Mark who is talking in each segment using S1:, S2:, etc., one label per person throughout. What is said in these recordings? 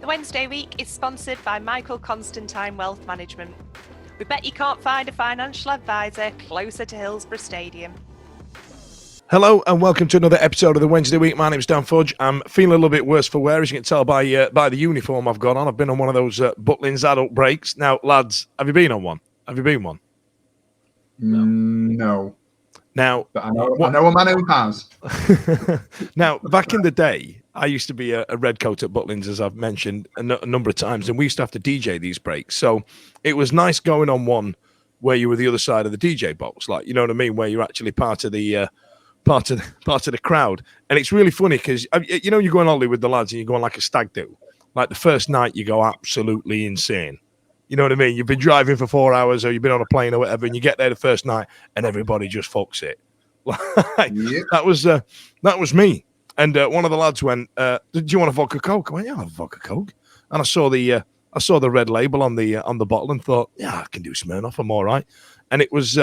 S1: The Wednesday week is sponsored by Michael Constantine Wealth Management. We bet you can't find a financial advisor closer to Hillsborough Stadium.
S2: Hello and welcome to another episode of the Wednesday week. My name's Dan Fudge. I'm feeling a little bit worse for wear, as you can tell by the uniform I've got on. I've been on one of those Butlins adult breaks. Now, lads, have you been on one? Have you been one?
S3: No.
S2: Now,
S3: but I know a man who has.
S2: Now, back in the day, I used to be a red coat at Butlins, as I've mentioned a number of times, and we used to have to DJ these breaks. So it was nice going on one where you were the other side of the DJ box, like, you know what I mean, where you're actually part of the part of the crowd. And it's really funny because you know, you go on holiday with the lads and you go on like a stag do. Like the first night, you go absolutely insane. You know what I mean? You've been driving for 4 hours or you've been on a plane or whatever, and you get there the first night and everybody just fucks it. That was me. And one of the lads went, "Do you want a vodka Coke?" I went, "Yeah, I'll have a vodka Coke." And I saw the red label on the bottle and thought, "Yeah, I can do Smirnoff. I'm all right." And it was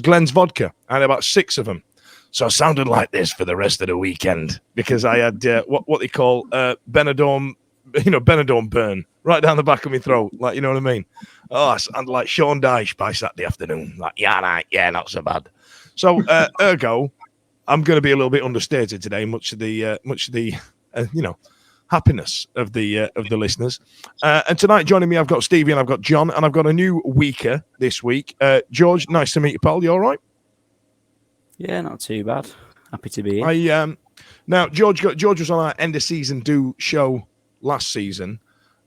S2: Glen's vodka. I had about 6 of them, so I sounded like this for the rest of the weekend because I had what they call Benidorm. Benidorm burn right down the back of my throat, like, you know what I mean? Oh, I sound like Sean Dyche by Saturday afternoon. Like, yeah, not so bad. So, ergo, I'm going to be a little bit understated today, much of the happiness of the listeners. And tonight, joining me, I've got Stevie and I've got Jon, and I've got a new weeker this week. George, nice to meet you, pal. You all right?
S4: Yeah, not too bad. Happy to be here.
S2: Now George was on our end of season do show last season,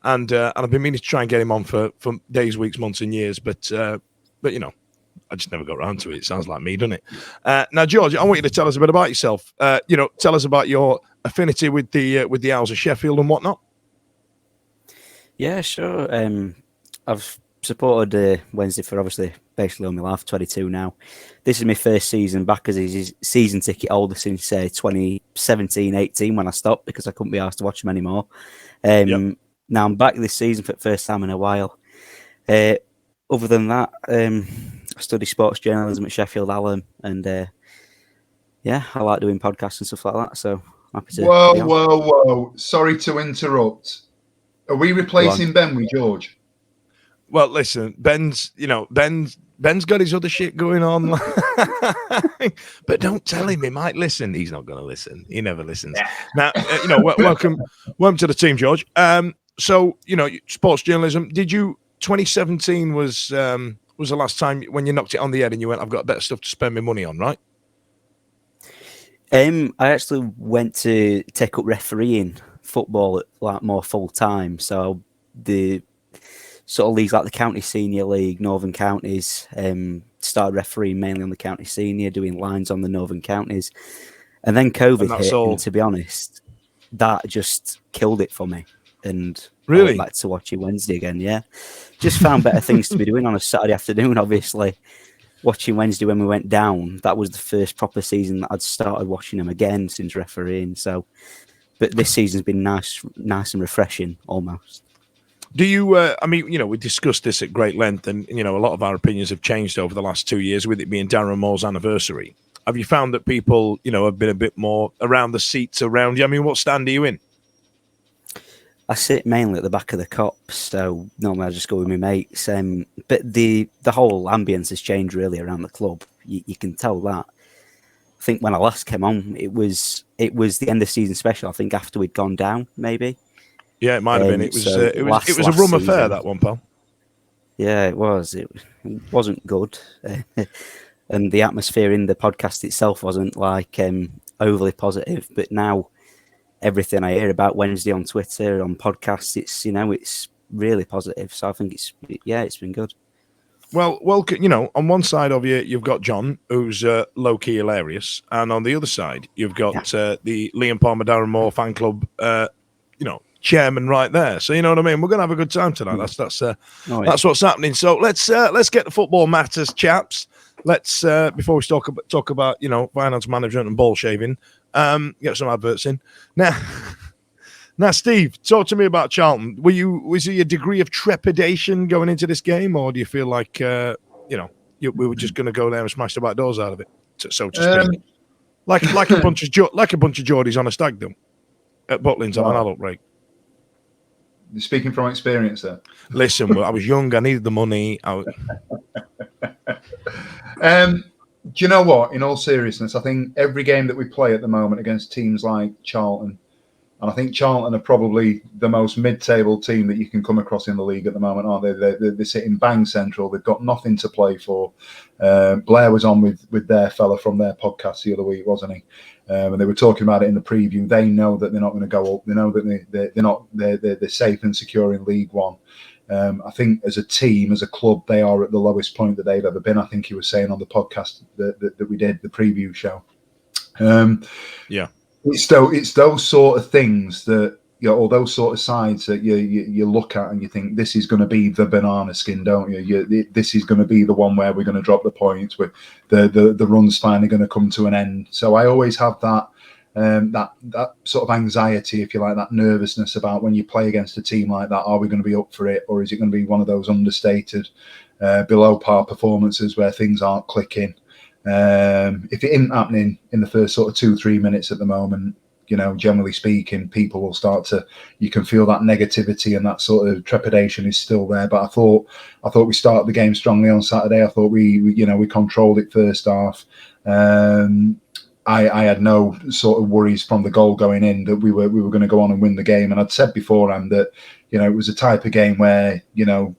S2: and I've been meaning to try and get him on for days, weeks, months, and years, but you know, I just never got around to it. It sounds like me, doesn't it? Now, George, I want you to tell us a bit about yourself. Tell us about your affinity with the Owls of Sheffield and whatnot.
S4: Yeah, sure. I've supported Wednesday for obviously basically all my life. 22 now. This is my first season back as a season ticket holder since 2017-18 when I stopped because I couldn't be asked to watch them anymore. Now I'm back this season for the first time in a while. Other than that, I study sports journalism at Sheffield Hallam, and I like doing podcasts and stuff like that. So happy to.
S3: Whoa! Sorry to interrupt. Are we replacing Ben with George?
S2: Well, listen, Ben's got his other shit going on, but don't tell him. He might listen. He's not going to listen. He never listens. Now, welcome to the team, George. So, sports journalism. 2017 was the last time when you knocked it on the head and you went, "I've got better stuff to spend my money on," right?
S4: I actually went to take up refereeing football at more full time. So the sort of leagues like the County Senior League, Northern Counties, started refereeing mainly on the County Senior, doing lines on the Northern Counties. And then COVID hit, and to be honest, that just killed it for me. And
S2: really?
S4: I went back to watching Wednesday again, yeah. Just found better things to be doing on a Saturday afternoon, obviously. Watching Wednesday when we went down, that was the first proper season that I'd started watching them again since refereeing. So, but this season's been nice and refreshing, almost.
S2: Do you, we discussed this at great length, and, a lot of our opinions have changed over the last 2 years with it being Darren Moore's anniversary. Have you found that people, have been a bit more around the seats around you? I mean, what stand are you in?
S4: I sit mainly at the back of the cops, so normally I just go with my mates. But the whole ambience has changed really around the club. You can tell that. I think when I last came on, it was the end of season special. I think after we'd gone down, maybe.
S2: Yeah, it might have been. It was a rum affair, that one, pal.
S4: Yeah, it was. It wasn't good, and the atmosphere in the podcast itself wasn't like overly positive. But now, everything I hear about Wednesday on Twitter, on podcasts, it's really positive. So I think it's been good.
S2: Well, on one side of you, you've got Jon, who's low-key hilarious, and on the other side, you've got the Liam Palmer Darren Moore fan club, chairman right there. So you know what I mean. We're gonna have a good time tonight. That's what's happening. So let's get the football matters, chaps. Let's before we talk about finance management and ball shaving. Get some adverts in now. Steve, talk to me about Charlton. Was there a degree of trepidation going into this game, or do you feel like we were just going to go there and smash the back doors out of it, so to speak, like a bunch of Geordies on a stag do at Butlins on an adult break?
S3: speaking from experience there.
S2: Listen, I was young. I needed the money.
S3: Do you know what? In all seriousness, I think every game that we play at the moment against teams like Charlton, and I think Charlton are probably the most mid-table team that you can come across in the league at the moment, aren't they? They're sitting bang central. They've got nothing to play for. Blair was on with their fella from their podcast the other week, wasn't he? And they were talking about it in the preview. They know that they're not going to go up. They know that they're safe and secure in League One. I think as a team, as a club, they are at the lowest point that they've ever been. I think he was saying on the podcast that we did, the preview show.
S2: Yeah.
S3: It's those sort of things that, or those sort of sides that you look at and you think this is going to be the banana skin, don't you? This is going to be the one where we're going to drop the points, where the run's finally going to come to an end. So I always have that sort of anxiety, if you like, that nervousness about when you play against a team like that. Are we going to be up for it, or is it going to be one of those understated, below par performances where things aren't clicking? If it isn't happening in the first sort of 2-3 minutes at the moment, generally speaking, people will start to. You can feel that negativity and that sort of trepidation is still there. But I thought we started the game strongly on Saturday. I thought we controlled it first half. I had no sort of worries from the goal going in that we were going to go on and win the game. And I'd said beforehand that it was a type of game where your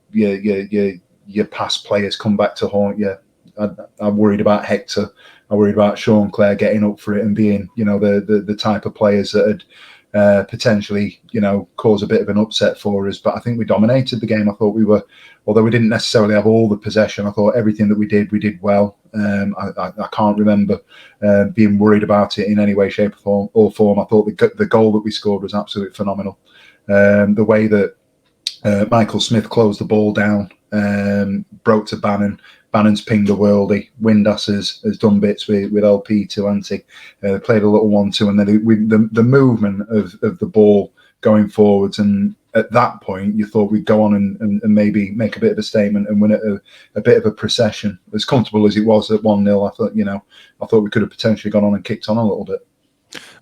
S3: past players come back to haunt you. I'm worried about Hector. I'm worried about Sean Clare getting up for it and being, the type of players that had potentially, cause a bit of an upset for us. But I think we dominated the game. I thought we were, although we didn't necessarily have all the possession, I thought everything that we did well. I can't remember being worried about it in any way, shape, or form. I thought the goal that we scored was absolutely phenomenal. The way that Michael Smith closed the ball down, broke to Bannon. Bannon's pinged a worldie. Windass has done bits with LP too, hasn't he? Played a little 1-2, and then the movement of the ball going forwards. And at that point, you thought we'd go on and maybe make a bit of a statement and win it a bit of a procession. As comfortable as it was at 1-0, I thought we could have potentially gone on and kicked on a little bit.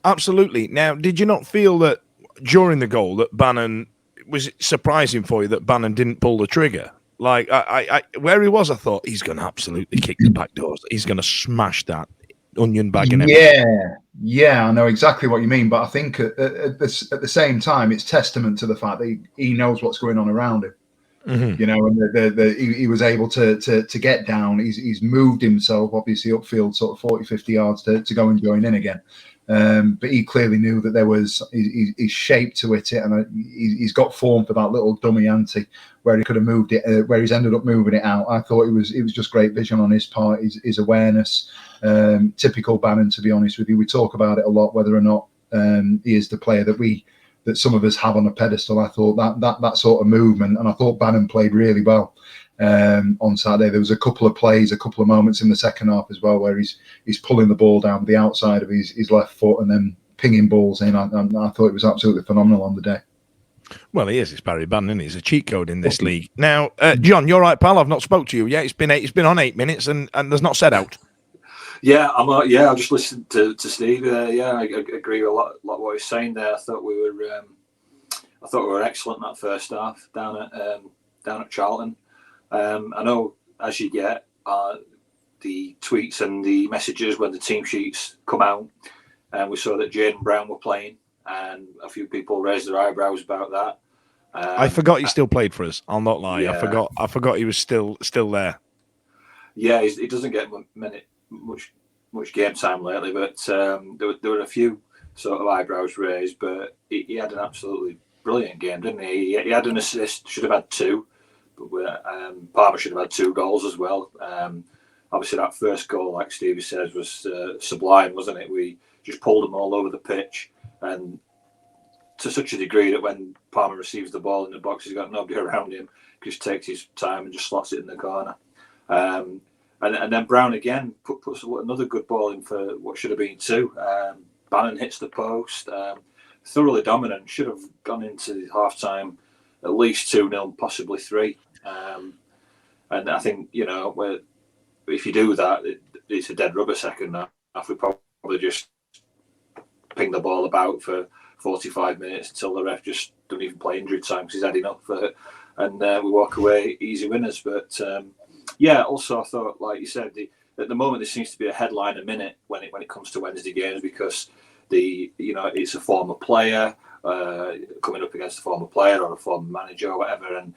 S2: Absolutely. Now, did you not feel that during the goal that Bannon, was it surprising for you that Bannon didn't pull the trigger? Like, I where he was, I thought he's going to absolutely kick the back doors. He's going to smash that onion bag and everything.
S3: Yeah, I know exactly what you mean. But I think at the same time, it's testament to the fact that he knows what's going on around him.
S2: Mm-hmm.
S3: And he was able to get down. He's moved himself, obviously, upfield, sort of 40, 50 yards to go and join in again. But he clearly knew that there was his shape to hit it, and he's got form for that little dummy ante where he could have moved it, where he's ended up moving it out. I thought it was just great vision on his part, his awareness. Typical Bannon, to be honest with you. We talk about it a lot, whether or not he is the player that some of us have on a pedestal. I thought that sort of movement, and I thought Bannon played really well on Saturday. There was a couple of moments in the second half as well where he's pulling the ball down the outside of his left foot and then pinging balls in. I thought it was absolutely phenomenal on the day.
S2: Well, he is. It's Barry Bannon, isn't he? He's a cheat code in this league. Now, John, you're right, pal. I've not spoke to you. Yeah, it's been on 8 minutes and there's not said out.
S5: Yeah, I just listened to Steve. I agree with a lot what he's saying there. I thought we were excellent in that first half down at Charlton. I know as you get the tweets and the messages when the team sheets come out, and we saw that Jaden Brown were playing, and a few people raised their eyebrows about that.
S2: I forgot he still played for us. I'll not lie.
S5: Yeah.
S2: I forgot he was still there.
S5: Yeah, he doesn't get much game time lately, but there were a few sort of eyebrows raised. But he had an absolutely brilliant game, didn't he? He had an assist, should have had 2, but Palmer should have had 2 goals as well. Obviously, that first goal, like Stevie says, was sublime, wasn't it? We just pulled them all over the pitch, and to such a degree that when Palmer receives the ball in the box, he's got nobody around him. He just takes his time and just slots it in the corner. And then Brown again puts another good ball in for what should have been 2. Bannon hits the post. Thoroughly dominant. Should have gone into half-time at least 2-0, possibly 3. And I think, if you do that, it's a dead rubber second half. We probably just ping the ball about for 45 minutes until the ref just don't even play injury time because he's had enough for it, and we walk away easy winners. But also I thought, like you said, at the moment there seems to be a headline a minute when it comes to Wednesday games because it's a former player coming up against a former player or a former manager or whatever, and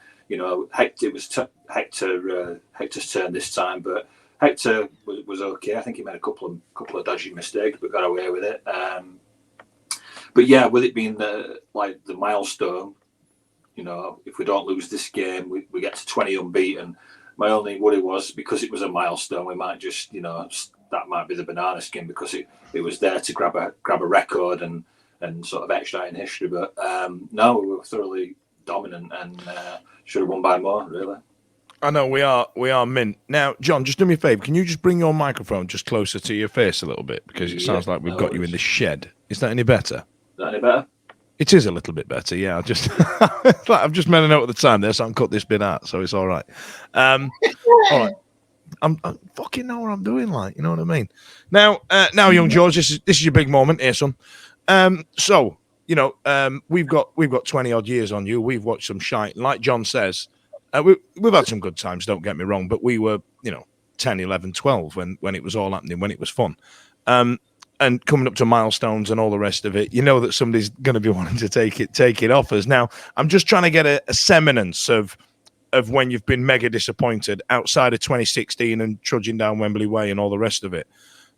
S5: Hector, it was Hector's turn this time, but Hector was okay. I think he made a couple of dodgy mistakes, but got away with it. But yeah, with it being the milestone, if we don't lose this game, we get to 20 unbeaten. My only worry was because it was a milestone, we might just, that might be the banana skin because it was there to grab a record and sort of extra in history. But no, we were thoroughly dominant and should have won by more, really.
S2: I know we are mint. Now, John, just do me a favour. Can you just bring your microphone just closer to your face a little bit? Because it sounds like we've got you in the shed. Is that any better?
S5: Is that any better?
S2: It is a little bit better, yeah. I've just made a note at the time there, so I can cut this bit out, so it's all right. All right. I'm fucking know what I'm doing, like, you know what I mean? Now, young George, this is your big moment here, son. We've got 20 odd years on you. We've watched some shite, and like John says, we've had some good times. Don't get me wrong, but we were 10, 11, 12 when it was all happening, when it was fun. And coming up to milestones and all the rest of it, that somebody's going to be wanting to take it off us. Now, I'm just trying to get a semblance of when you've been mega disappointed outside of 2016 and trudging down Wembley Way and all the rest of it.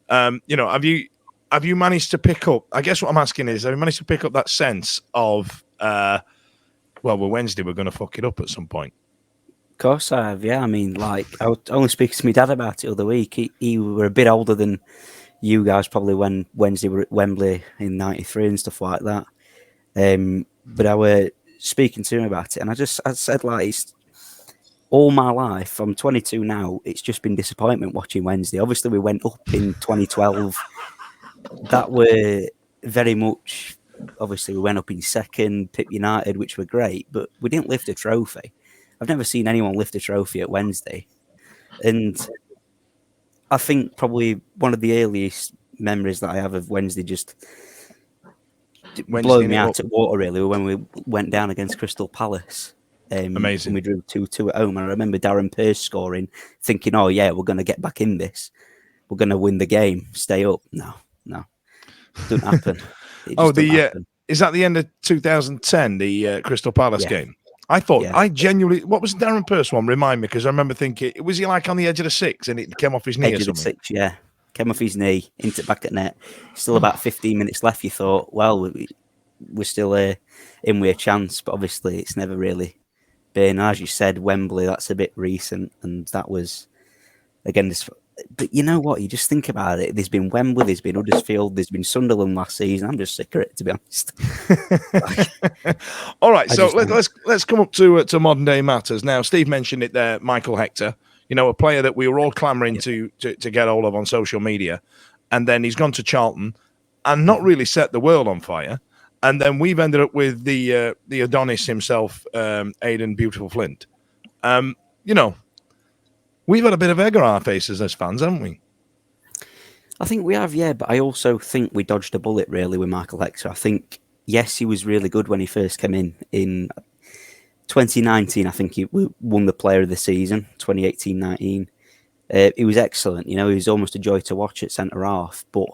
S2: Have you managed to pick up? I guess what I'm asking is, have you managed to pick up that sense of, Wednesday, we're going to fuck it up at some point?
S4: Of course I have, yeah. I mean, I was only speaking to my dad about it the other week. He were a bit older than you guys probably when Wednesday were at Wembley in '93 and stuff like that. But I were speaking to him about it, and I said, it's all my life, I'm 22 now, it's just been disappointment watching Wednesday. Obviously, we went up in 2012. That were very much, obviously, we went up in second, Pip United, which were great, but we didn't lift a trophy. I've never seen anyone lift a trophy at Wednesday. And I think probably one of the earliest memories that I have of Wednesday just blowing me out at water, really, when we went down against Crystal Palace.
S2: Amazing.
S4: And we drew 2-2 at home. And I remember Darren Pearce scoring, thinking, oh, yeah, we're going to get back in this. We're going to win the game, stay up. No. Didn't happen.
S2: Is that the end of 2010, the Crystal Palace game? I thought, I genuinely, what was Darren Pearce one? Remind me, because I remember thinking, was he like on the edge of the six and it came off his knee or something? Edge of the six,
S4: yeah. Came off his knee, into back at net. Still about 15 minutes left. You thought, well, we're still in with a chance, but obviously it's never really been. As you said, Wembley, that's a bit recent, and that was, again, this. But you know what? You just think about it. There's been Wembley, there's been Huddersfield, there's been Sunderland last season. I'm just sick of it, to be honest.
S2: All right, so let's come up to modern day matters now. Steve mentioned it there, Michael Hector. A player that we were all clamouring to get hold of on social media, and then he's gone to Charlton and not really set the world on fire. And then we've ended up with the Adonis himself, Aidan Beautiful Flint. We've had a bit of egg on our faces as fans, haven't we?
S4: I think we have, yeah, but I also think we dodged a bullet, really, with Michael Hector. I think, yes, he was really good when he first came in 2019. I think he won the player of the season, 2018-19. He was excellent. He was almost a joy to watch at centre-half, but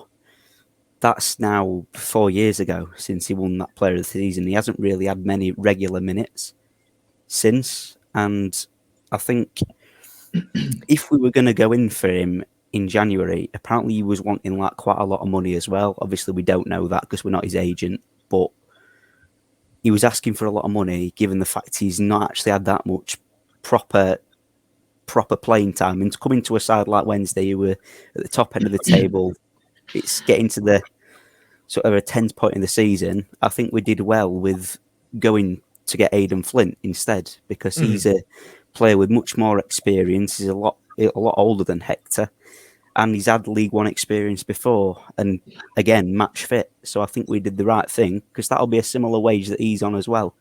S4: that's now 4 years ago since he won that player of the season. He hasn't really had many regular minutes since, and I think if we were going to go in for him in January, apparently he was wanting quite a lot of money as well. Obviously, we don't know that because we're not his agent, but he was asking for a lot of money, given the fact he's not actually had that much proper playing time. And coming to a side like Wednesday, who were at the top end of the table, it's getting to the sort of a 10th point in the season. I think we did well with going to get Aidan Flint instead, because he's a player with much more experience. He's a lot older than Hector, and he's had League One experience before, and again, match fit. So I think we did the right thing, because that'll be a similar wage that he's on as well,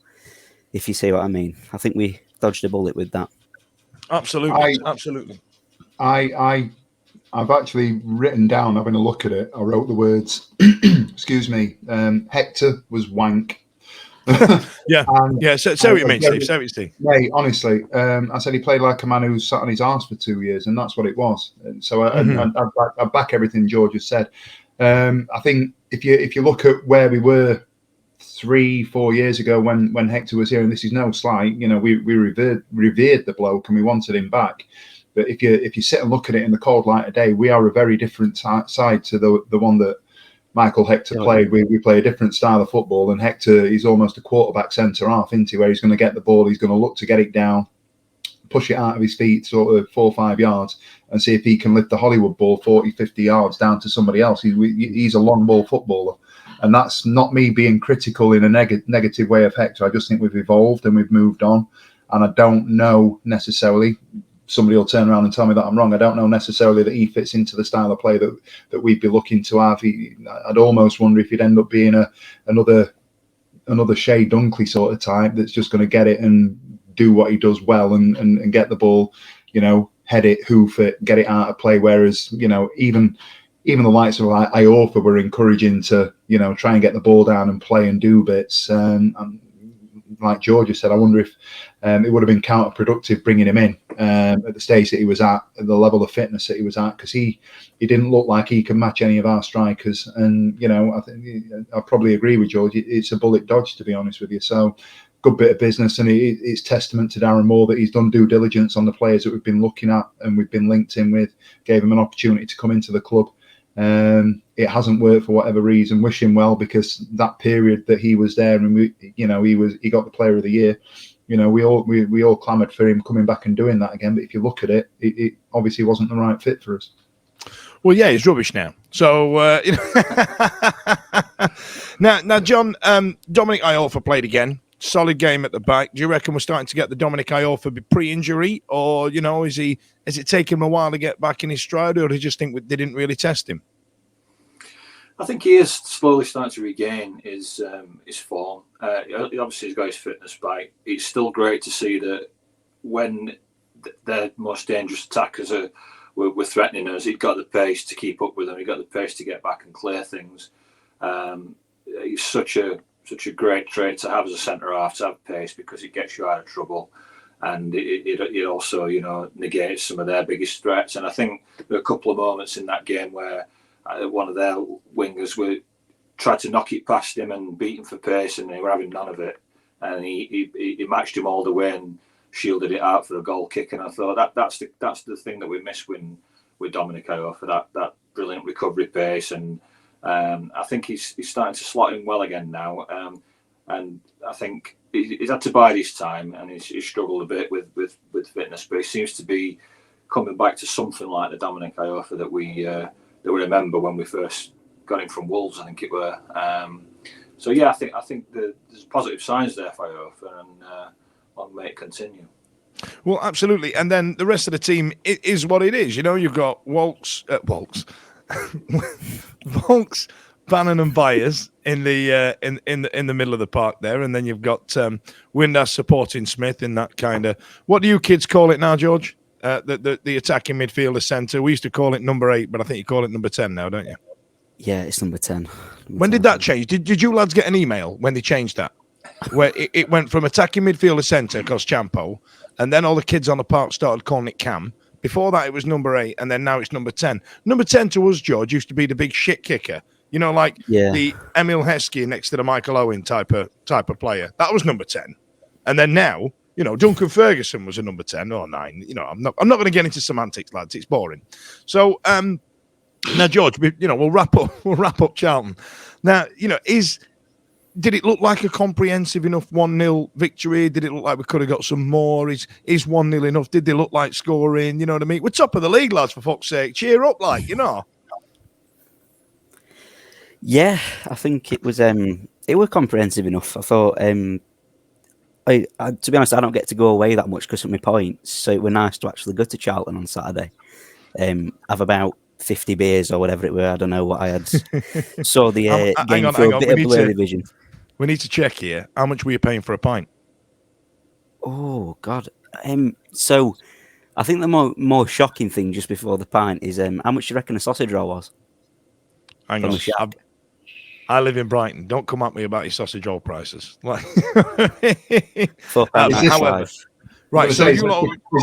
S4: if you see what I mean. I think we dodged a bullet with that.
S2: Absolutely.
S3: I I've actually written down, having a look at it, I wrote the words, excuse me, Hector was wank.
S2: Yeah.
S3: And
S2: Yeah. So what you mean, Steve? Say what you think.
S3: mate, honestly, I said he played like a man who sat on his arse for 2 years, and that's what it was. And so I back everything George has said. I think if you look at where we were 3-4 years ago when Hector was here, and this is no slight, you know, we revered the bloke and we wanted him back. But if you sit and look at it in the cold light of day, we are a very different side to the one that Michael Hector played. We play a different style of football, and Hector, he's almost a quarterback centre half, isn't he? Where he's going to get the ball, he's going to look to get it down, push it out of his feet sort of 4 or 5 yards, and see if he can lift the Hollywood ball 40, 50 yards down to somebody else. He's a long ball footballer. And that's not me being critical in a negative way of Hector. I just think we've evolved and we've moved on. And I don't know necessarily, somebody will turn around and tell me that I'm wrong. I don't know necessarily that he fits into the style of play that we'd be looking to have. I'd almost wonder if he'd end up being another Shea Dunkley sort of type that's just going to get it and do what he does well and get the ball, you know, head it, hoof it, get it out of play. Whereas, you know, even the likes of like Iorfa were encouraging to, you know, try and get the ball down and play and do bits. And like Georgia said, I wonder if it would have been counterproductive bringing him in at the stage that he was at the level of fitness that he was at, because he didn't look like he could match any of our strikers. And, you know, I think I probably agree with George. It's a bullet dodge, to be honest with you. So good bit of business, and it's testament to Darren Moore that he's done due diligence on the players that we've been looking at and we've been linked in with, gave him an opportunity to come into the club. It hasn't worked for whatever reason. Wish him well, because that period that he was there and he got the Player of the Year. You know, we all clamoured for him coming back and doing that again. But if you look at it, it obviously wasn't the right fit for us.
S2: Well, yeah, he's rubbish now. So you know. now, John, Dominic Iorfa played again. Solid game at the back. Do you reckon we're starting to get the Dominic Iorfa pre-injury, or, you know, has it taken him a while to get back in his stride, or do you just think they didn't really test him?
S5: I think he is slowly starting to regain his form. Obviously, he's got his fitness back. It's still great to see that when their most dangerous attackers were threatening us, he'd got the pace to keep up with them. He got the pace to get back and clear things. He's such a great trait to have as a centre half, to have pace, because it gets you out of trouble, and it also, you know, negates some of their biggest threats. And I think there were a couple of moments in that game where one of their wingers tried to knock it past him and beat him for pace, and they were having none of it. And he matched him all the way and shielded it out for a goal kick. And I thought that's the thing that we miss with Dominic Iorfa, that brilliant recovery pace. And I think he's starting to slot in well again now. And I think he's had to bide his time, and he's struggled a bit with fitness, but he seems to be coming back to something like the Dominic Iorfa that we remember when we first got him from Wolves, I think it were. So yeah, I think there's positive signs there for Iorfa, and long may it continue.
S2: Well, absolutely. And then the rest of the team is what it is. You know, you've got Volks, Bannon and Byers in the middle of the park there, and then you've got Windass supporting Smith in that kind of, what do you kids call it now, George? The attacking midfielder centre. We used to call it number 8, but I think you call it number 10 now, don't you?
S4: Yeah, it's number 10.
S2: When did that change? Did you lads get an email when they changed that? Where it went from attacking midfielder centre, Champo, and then all the kids on the park started calling it Cam. Before that, it was number 8, and then now it's number 10. Number 10 to us, George, used to be the big shit kicker. You know, like the Emil Heskey next to the Michael Owen type of player. That was number 10. And then now, you know, Duncan Ferguson was a number 10 or 9. You know, I'm not going to get into semantics, lads. It's boring. So now, George, we'll wrap up Charlton. Now, you know, did it look like a comprehensive enough 1-0 victory? Did it look like we could have got some more? Is 1-0 enough? Did they look like scoring? You know what I mean? We're top of the league, lads, for fuck's sake. Cheer up, like, you know.
S4: Yeah, I think it was comprehensive enough. I thought, to be honest, I don't get to go away that much because of my points. So it was nice to actually go to Charlton on Saturday. Have about 50 beers or whatever it were. I don't know what I had. Saw the game through a bit of blurry vision.
S2: We need to check here. How much were you paying for a pint?
S4: Oh God. So I think the more shocking thing just before the pint is how much do you reckon a sausage roll was?
S2: Hang
S4: From
S2: on.
S4: the shack?
S2: I live in Brighton. Don't come at me about your sausage roll prices. Like, however, right. So
S3: is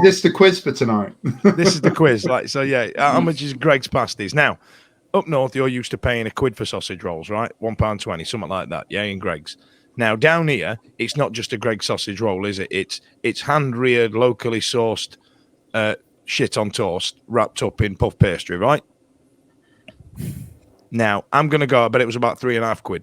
S3: this the quiz for tonight?
S2: This is the quiz. Like, so yeah. How much is Greg's pasties now? Up north, you're used to paying £1 for sausage rolls, right? £1.20, something like that. Yeah, in Greg's. Now down here, it's not just a Greg's sausage roll, is it? It's hand reared, locally sourced shit on toast, wrapped up in puff pastry, right? Now I'm gonna go. I bet it was about £3.50.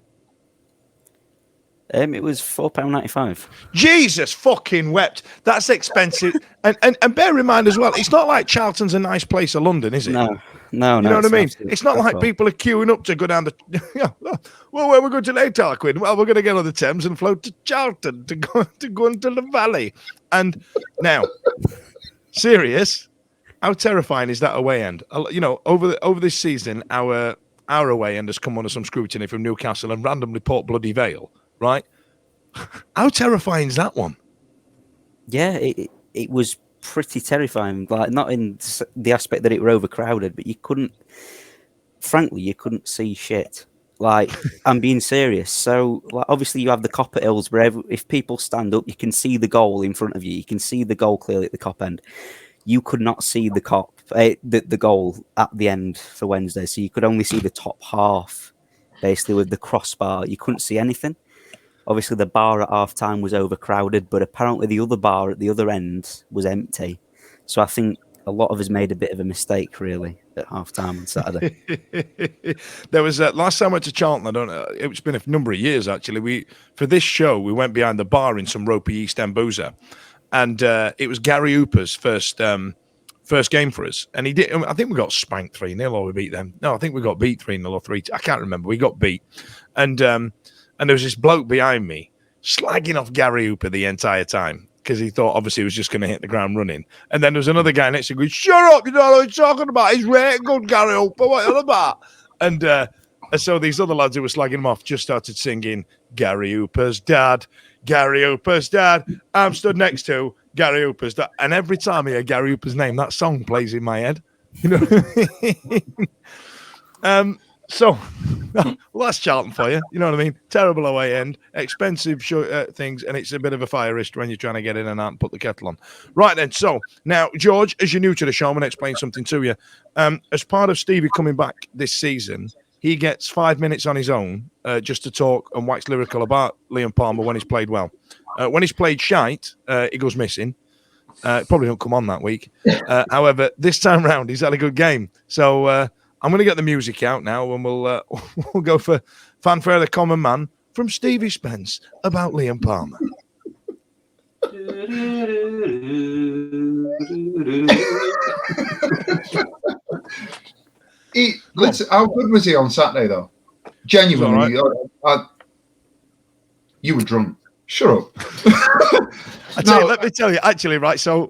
S4: It was £4.95.
S2: Jesus fucking wept. That's expensive. and bear in mind as well, it's not like Charlton's a nice place of London, is it?
S4: No.
S2: You know what I mean? It's not like
S4: dreadful.
S2: people are queuing up to go down the. Well, where we're going today, Tarquin? Well, we're going to get on the Thames and float to Charlton to go into the valley. And now, serious, how terrifying is that away end? You know, over this season, our away end has come under some scrutiny from Newcastle and randomly Port Bloody Vale, right? How terrifying is that one?
S4: Yeah, it was pretty terrifying. Like, not in the aspect that it were overcrowded, but you couldn't see shit. Like, I'm being serious. So, like, obviously you have the Cop at Hills where if people stand up, you can see the goal in front of you. You can see the goal clearly at the Cop end. You could not see the the goal at the end for Wednesday. So you could only see the top half, basically, with the crossbar. You couldn't see anything. Obviously, the bar at half-time was overcrowded, but apparently the other bar at the other end was empty. So I think a lot of us made a bit of a mistake, really, at half-time on Saturday.
S2: There was last time I went to Charlton. I don't know. It's been a number of years actually. For this show we went behind the bar in some ropey East End boozer, and it was Gary Hooper's first game for us, and he did. I think we got spanked 3-0 or we beat them. No, I think we got beat 3-0 or 3-2. I can't remember. We got beat, and there was this bloke behind me slagging off Gary Hooper the entire time because he thought obviously he was just going to hit the ground running. And then there was another guy next to him going, "Shut up, you know what he's talking about. He's really good, Gary Hooper. What are you about?" And so these other lads who were slagging him off just started singing Gary Hooper's dad, Gary Hooper's dad. I'm stood next to Gary Hooper's dad. And every time I hear Gary Hooper's name, that song plays in my head. You know? So, well, that's Charlton for you. You know what I mean? Terrible away end, expensive things, and it's a bit of a fire risk when you're trying to get in and out and put the kettle on. Right then, so now, George, as you're new to the show, I'm going to explain something to you. As part of Stevie coming back this season, he gets 5 minutes on his own just to talk and wax lyrical about Liam Palmer when he's played well. When he's played shite, he goes missing. Probably don't come on that week. However, this time round, he's had a good game. So, I'm going to get the music out now, and we'll go for Fanfare of the Common Man from Stevie Spence about Liam Palmer.
S3: Listen, how good was he on Saturday, though? Genuinely, you were drunk. Shut up.
S2: Let me tell you, actually, right. So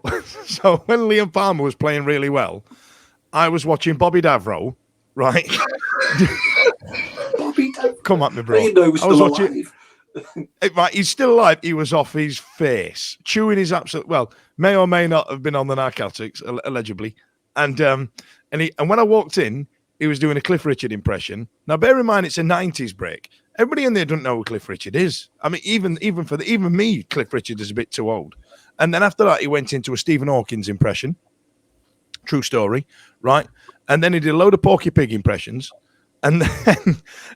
S2: when Liam Palmer was playing really well, I was watching Bobby Davro, right?
S5: Bobby Davro.
S2: Come at me, bro.
S5: You know he was still alive.
S2: Right, he's still alive. He was off his face, chewing his absolute. Well, may or may not have been on the narcotics, allegedly. And when I walked in, he was doing a Cliff Richard impression. Now, bear in mind, it's a '90s break. Everybody in there doesn't know who Cliff Richard is. I mean, even me, Cliff Richard is a bit too old. And then after that, he went into a Stephen Hawkins impression. True story, right? And then he did a load of Porky Pig impressions, and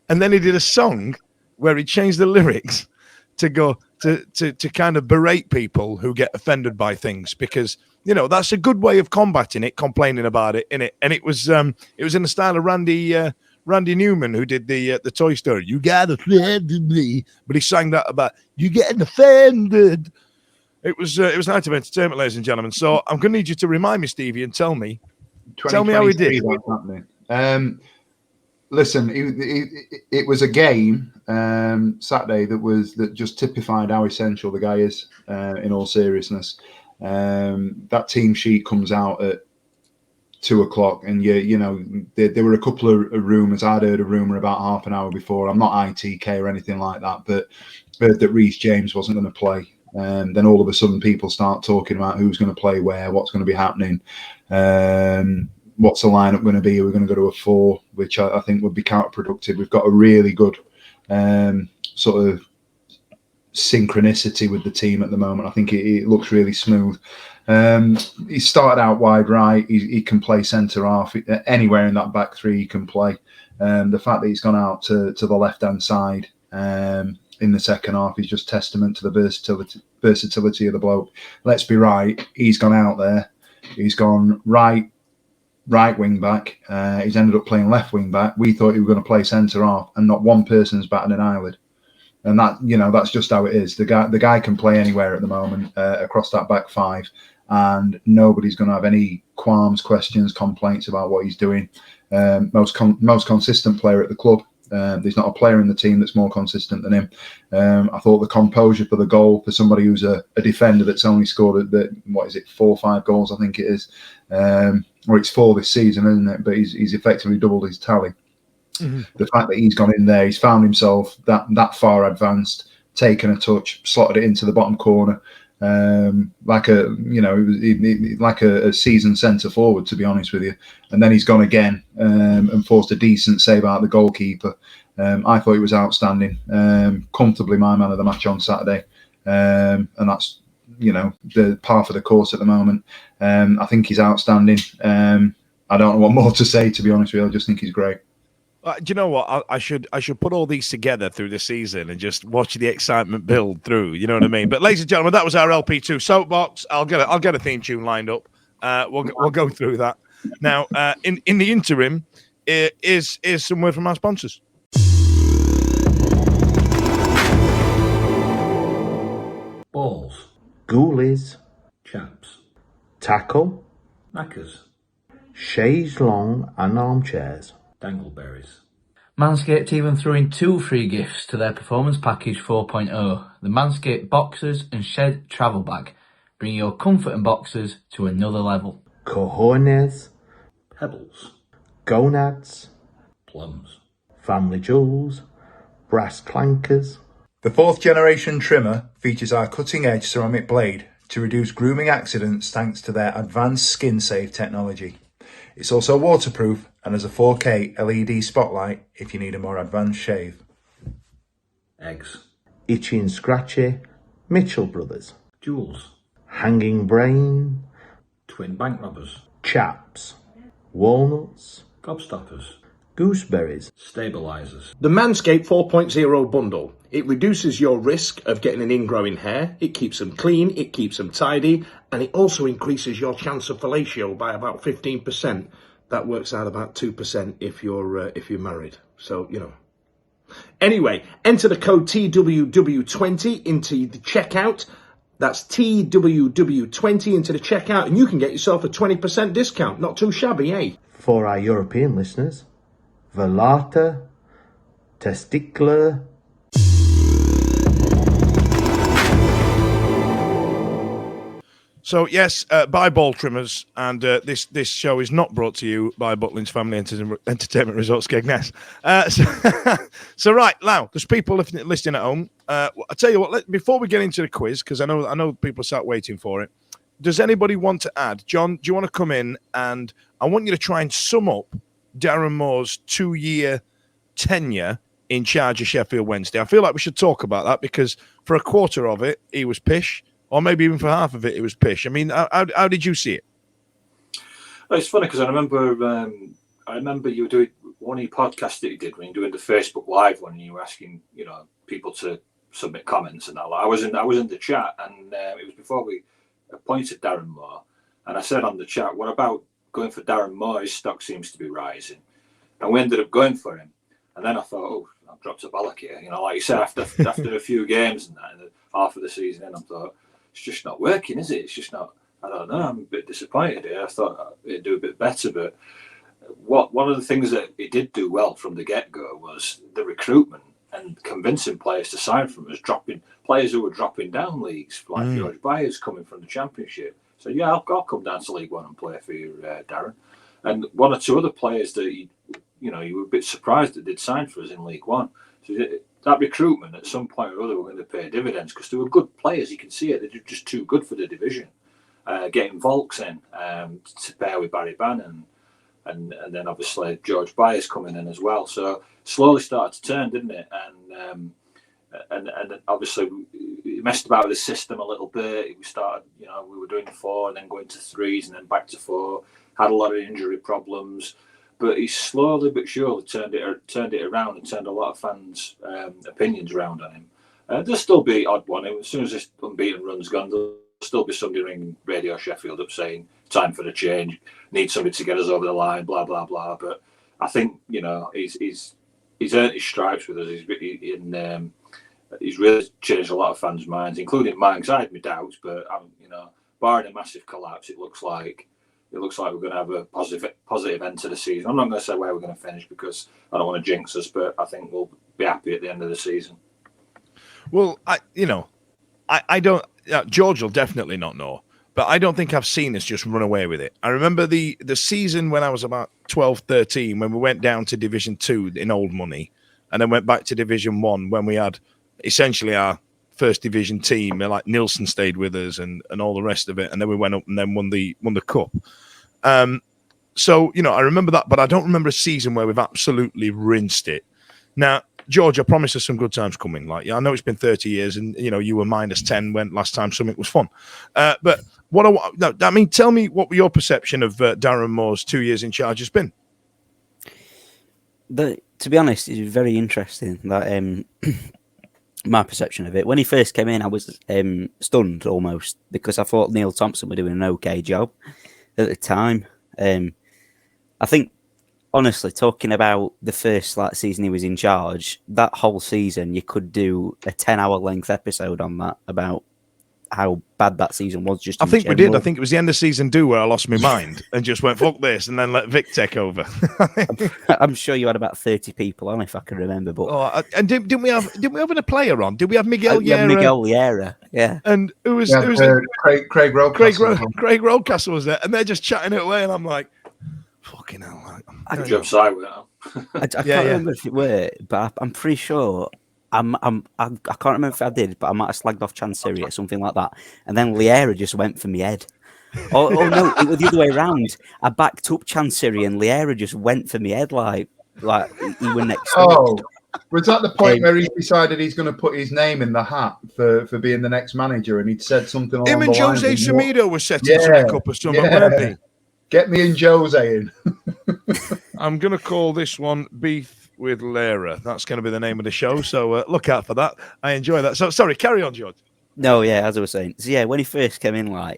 S2: then he did a song where he changed the lyrics to go to kind of berate people who get offended by things, because you know that's a good way of combating it, complaining about it, innit? And it was in the style of Randy Newman, who did the Toy Story. You got offended me, but he sang that about you getting offended. It was night of entertainment, ladies and gentlemen. So I'm going to need you to remind me, Stevie, and tell me how he did.
S3: Listen, it was a game Saturday that just typified how essential the guy is. In all seriousness, that team sheet comes out at 2:00, and you know there were a couple of rumours. I'd heard a rumour about half an hour before. I'm not ITK or anything like that, but heard that Reece James wasn't going to play. then all of a sudden people start talking about who's going to play where, what's going to be happening, what's the lineup going to be. We're going to go to a 4, which I think would be counterproductive. We've got a really good sort of synchronicity with the team at the moment. I think it looks really smooth. He started out wide right. He can play centre half. Anywhere in that back three he can play. The fact that he's gone out to the left-hand side in the second half is just testament to the versatility of the bloke. Let's be right. He's gone out there. He's gone right wing back. He's ended up playing left wing back. We thought he was going to play centre half, and not one person's batted an eyelid. And that's just how it is. The guy can play anywhere at the moment across that back 5, and nobody's going to have any qualms, questions, complaints about what he's doing. Most consistent player at the club. There's not a player in the team that's more consistent than him. I thought the composure for the goal for somebody who's a defender that's only scored 4 or 5 goals, I think it is, or it's 4 this season, isn't it? But he's effectively doubled his tally. Mm-hmm. The fact that he's gone in there, he's found himself that far advanced, taken a touch, slotted it into the bottom corner, like a seasoned centre forward, to be honest with you. And then he's gone again and forced a decent save out of the goalkeeper. I thought he was outstanding, comfortably my man of the match on Saturday, and that's the par for the course at the moment. I think he's outstanding. I don't know what more to say, to be honest with you. I just think he's great.
S2: Do you know what? I should put all these together through the season and just watch the excitement build through. You know what I mean? But ladies and gentlemen, that was our LP2 soapbox. I'll get a theme tune lined up. We'll go through that now. In the interim, is some word from our sponsors.
S6: Balls,
S7: Ghoulies,
S6: chaps,
S7: tackle,
S6: knackers,
S7: chaise longue and armchairs.
S6: dangleberries. Manscaped even threw in 2 free gifts to their Performance Package 4.0, the Manscaped Boxers and Shed Travel Bag. Bring your comfort and boxers to another level.
S7: Cojones,
S6: Pebbles,
S7: gonads,
S6: plums,
S7: family jewels, brass clankers.
S3: The 4th generation trimmer features our cutting-edge ceramic blade to reduce grooming accidents thanks to their advanced skin-safe technology. It's also waterproof and has a 4K LED spotlight if you need a more advanced shave.
S6: eggs,
S7: Itchy and Scratchy, Mitchell Brothers,
S6: jewels,
S7: Hanging Brain,
S6: twin bank robbers,
S7: Chaps, Walnuts,
S6: gobstoppers,
S7: Gooseberries.
S6: stabilizers.
S8: The Manscaped 4.0 bundle. It reduces your risk of getting an ingrowing hair, it keeps them clean, it keeps them tidy, and it also increases your chance of fellatio by about 15%. That works out about 2% if you're married. So, Anyway, enter the code TWW20 into the checkout. That's TWW20 into the checkout, and you can get yourself a 20% discount. Not too shabby, eh?
S7: For our European listeners, Velata, Testicular.
S2: So yes, by ball trimmers, and this show is not brought to you by Butlins Family Entertainment Resort Skegness. So right now, there's people listening at home. I tell you what, before we get into the quiz, because I know people start waiting for it. Does anybody want to add? John, do you want to come in? And I want you to try and sum up Darren Moore's 2-year tenure in charge of Sheffield Wednesday. I feel like we should talk about that because for a quarter of it, he was pish. Or maybe even for half of it, it was pish. I mean, how did you see it?
S5: Well, it's funny because I remember you were doing one of your podcasts that you did when you were doing the Facebook Live one, and you were asking people to submit comments and all. I was in the chat, and it was before we appointed Darren Moore, and I said on the chat, "What about going for Darren Moore? His stock seems to be rising," and we ended up going for him. And then I thought, "Oh, I've dropped a bollock here." Like you said, after a few games and that, and half of the season, and I thought, it's just not working, is it? It's just not. I don't know. I'm a bit disappointed here. I thought it'd do a bit better, but one of the things that it did do well from the get-go was the recruitment and convincing players to sign from us, dropping players who were dropping down leagues, like George Byers coming from the Championship. So yeah, I'll come down to League One and play for you, Darren. And one or two other players that you were a bit surprised that they'd signed for us in League One. So that recruitment at some point or other were going to pay dividends because they were good players. You can see it; they're just too good for the division. Getting Volks in to pair with Barry Bannon, and then obviously George Byers coming in as well. So slowly started to turn, didn't it? And obviously we messed about with the system a little bit. We started, we were doing 4 and then going to 3s and then back to 4. Had a lot of injury problems, but he slowly but surely turned it around and turned a lot of fans' opinions around on him. There'll still be odd one. As soon as this unbeaten run's gone, there'll still be somebody ringing Radio Sheffield up saying time for the change, need somebody to get us over the line, blah blah blah. But I think he's earned his stripes with us. He's really changed a lot of fans' minds, including mine. Because I had my doubts, but barring a massive collapse, it looks like we're going to have a positive end to the season. I'm not going to say where we're going to finish because I don't want to jinx us, but I think we'll be happy at the end of the season.
S2: Well, I don't. George will definitely not know, but I don't think I've seen us just run away with it. I remember the season when I was about 12, 13, when we went down to Division 2 in old money, and then went back to Division 1 when we had essentially our first division team. Like Nilsson stayed with us and all the rest of it, and then we went up and then won the cup. So I remember that, but I don't remember a season where we've absolutely rinsed it. Now, George, I promise there's some good times coming. Like, I know it's been 30 years, and you were -10 when last time something was fun. But tell me what your perception of Darren Moore's 2 years in charge has been.
S4: To be honest, it's very interesting that my perception of it. When he first came in, I was stunned almost because I thought Neil Thompson were doing an okay job at the time. I think, honestly, talking about the first season he was in charge, that whole season, you could do a 10-hour length episode on that about how bad that season was. Just
S2: I think we did. I think it was the end of season 2 where I lost my mind and just went fuck this, and then let Vic take over.
S4: I'm sure you had about 30 people on, if I can remember. But
S2: and didn't we have a player on? Did we have Miguel Llera?
S4: Miguel Llera, yeah.
S2: And who was
S3: Craig Roadcastle?
S2: Craig Roadcastle was there, and they're just chatting it away, and I'm like, fucking hell.
S5: Good job, Simon.
S4: I can't remember if it were, but I'm pretty sure. I can't remember if I did, but I might have slagged off Chansiri or something like that. And then Llera just went for me head. Oh no, it was the other way around. I backed up Chansiri and Llera just went for me head like he were next.
S3: Oh, was that the point where he decided he's going to put his name in the hat for being the next manager, and he'd said something along
S2: him
S3: the
S2: and
S3: lines
S2: Jose Semedo were setting something up or something, weren't they?
S3: Get me and Jose in.
S2: I'm going to call this one Beef with Llera. That's going to be the name of the show, so look out for that. I enjoy that. So sorry, carry on, George.
S4: No, yeah, as I was saying, so yeah, when he first came in, I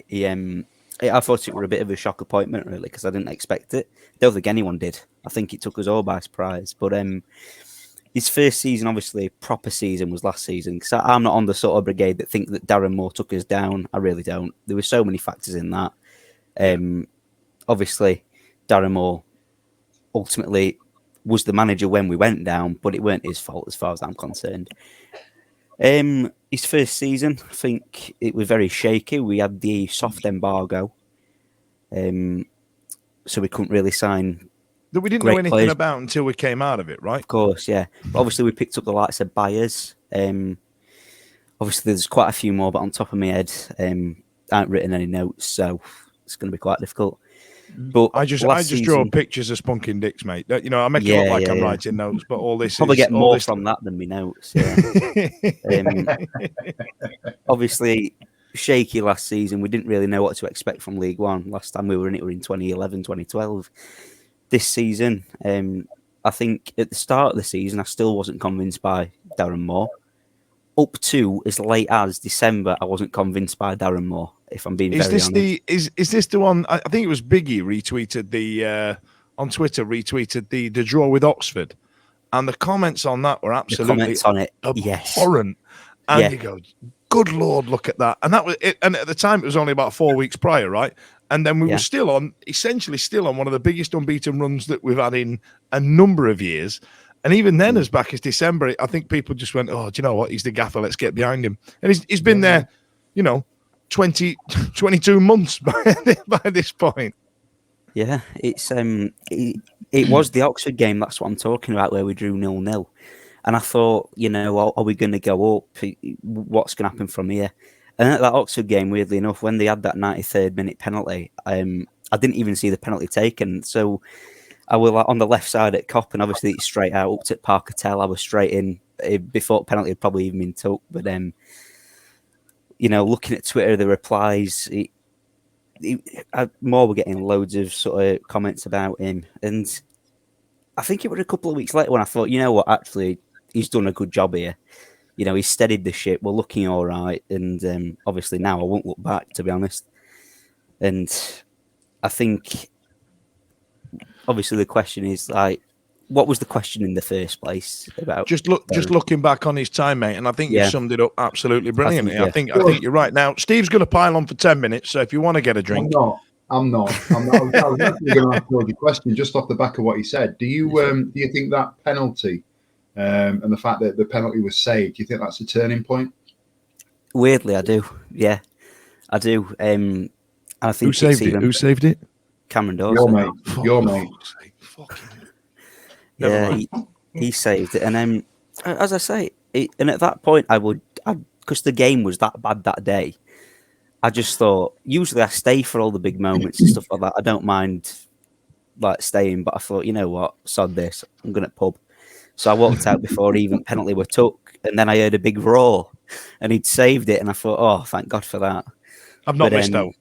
S4: thought it were a bit of a shock appointment, really, because I didn't expect it. Don't think anyone did. I think it took us all by surprise. But his first season, obviously, proper season, was last season. Because I'm not on the sort of brigade that think that Darren Moore took us down. I really don't. There were so many factors in that. Obviously, Darren Moore ultimately was the manager when we went down, but it weren't his fault as far as I'm concerned. His first season, I think it was very shaky. We had the soft embargo, so we couldn't really sign.
S2: That we didn't know anything players about until we came out of it, right?
S4: Of course, yeah. But obviously, we picked up the likes of Byers. Obviously, there's quite a few more, but on top of my head, I haven't written any notes, so it's going to be quite difficult. But
S2: I just draw pictures of spunking dicks, mate. I make it look like I'm writing notes, but all this
S4: probably get more from that than me notes. Yeah. Obviously, shaky last season. We didn't really know what to expect from League One. Last time we were in it, we were in 2011, 2012. This season, I think at the start of the season, I still wasn't convinced by Darren Moore. Up to as late as December, I wasn't convinced by Darren Moore. If I'm being very honest.
S2: Is this the one? I think it was Biggie retweeted on Twitter the draw with Oxford, and the comments on that were absolutely abhorrent. And you go, good Lord, look at that. And that was it. And at the time, it was only about 4 weeks prior, right? And then we were essentially still on one of the biggest unbeaten runs that we've had in a number of years. And even then, as back as December, I think people just went, oh, do you know what? He's the gaffer. Let's get behind him. And he's been there, 22 months by this point.
S4: Yeah, it's it was the Oxford game. That's what I'm talking about, where we drew 0-0. And I thought, are we going to go up? What's going to happen from here? And at that Oxford game, weirdly enough, when they had that 93rd minute penalty, I didn't even see the penalty taken. So I was on the left side at Cop, and obviously it's straight out up to Parker Tell. I was straight in before penalty had probably even been took. But looking at Twitter, the replies, more were getting loads of sort of comments about him. And I think it was a couple of weeks later when I thought, you know what, actually, he's done a good job here. He's steadied the ship. We're looking all right. And obviously now I won't look back, to be honest. And I think, obviously, the question is, what was the question in the first place about?
S2: Just looking back on his time, mate, and I think you summed it up absolutely brilliantly. I think you're right. Now, Steve's going to pile on for 10 minutes, so if you want to get a drink.
S3: I'm not. I was actually going to ask you a question just off the back of what he said. Do you think that penalty and the fact that the penalty was saved, do you think that's a turning point?
S4: Weirdly, I do. Yeah, I do. And I think
S2: Who saved it?
S4: Cameron Dawson.
S3: Your mate.
S4: Yeah, he saved it. And as I say, and at that point, because the game was that bad that day, I just thought, usually I stay for all the big moments and stuff like that. I don't mind staying, but I thought, you know what, sod this, I'm going to pub. So I walked out before even penalty were took, and then I heard a big roar, and he'd saved it, and I thought, oh, thank God for that.
S2: I've not missed out.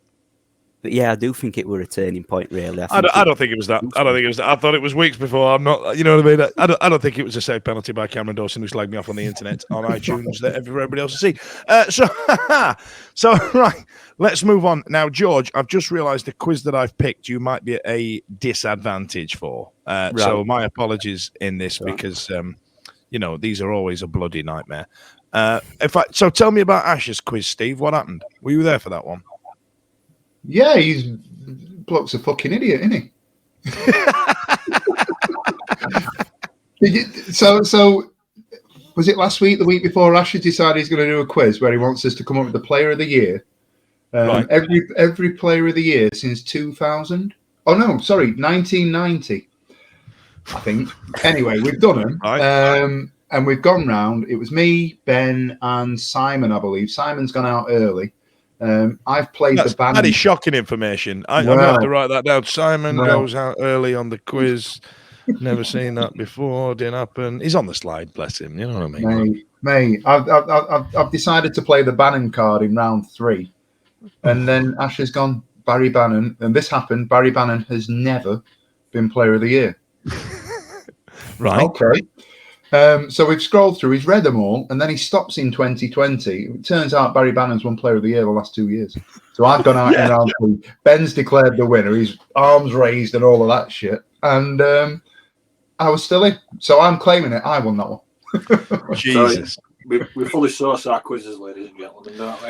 S4: But yeah, I do think it were a turning point, really.
S2: I don't think it was that. I don't think it was that. I thought it was weeks before. I'm not, you know what I mean? I don't think it was a safe penalty by Cameron Dawson, who slagged me off on the internet, on iTunes, that everybody else will see. So right, let's move on. Now, George, I've just realised the quiz that I've picked, you might be at a disadvantage for. Right. So my apologies in this because, these are always a bloody nightmare. So tell me about Ash's quiz, Steve. What happened? Were you there for that one?
S3: Yeah, bloke's a fucking idiot, isn't he? So was it last week, the week bore, Ash decided he's going to do a quiz where he wants us to come up with the player of the year. Right. Every player of the year since 2000. Oh no, sorry, 1990. I think. Anyway, we've done them. Right. And we've gone round. It was me, Ben, and Simon, I believe. Simon's gone out early. I've played the band.
S2: That is shocking information. I'm going to have to write that down. Simon goes out early on the quiz. Never seen that before. Didn't happen. He's on the slide, bless him. You know what I mean?
S3: Mate, I've decided to play the Bannon card in round 3. And then Ash has gone Barry Bannon. And this happened. Barry Bannon has never been player of the year.
S2: Right.
S3: Okay. So we've scrolled through, he's read them all, and then he stops in 2020. It turns out Barry Bannon's won Player of the Year the last 2 years. So I've gone out in round 3. Ben's declared the winner. He's arms raised and all of that shit. And I was still in. So I'm claiming it. I won that one.
S2: Jesus.
S5: We fully source our quizzes, ladies and gentlemen, don't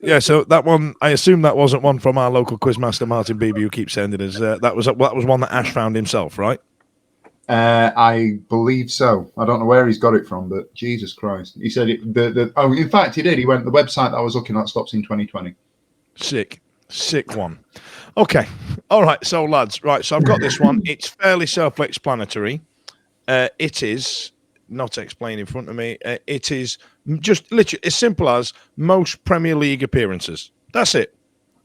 S5: we?
S2: So that one, I assume that wasn't one from our local quizmaster, Martin Beebe, who keeps sending us. That was one that Ash found himself, right?
S3: I believe so. I don't know where he's got it from, but Jesus Christ. He said it. In fact, he did. He went, the website that I was looking at stops in 2020.
S2: Sick one. Okay. All right. So, lads, right. So I've got this one. It's fairly self-explanatory. It is not explained in front of me. It is just literally as simple as most Premier League appearances. That's it.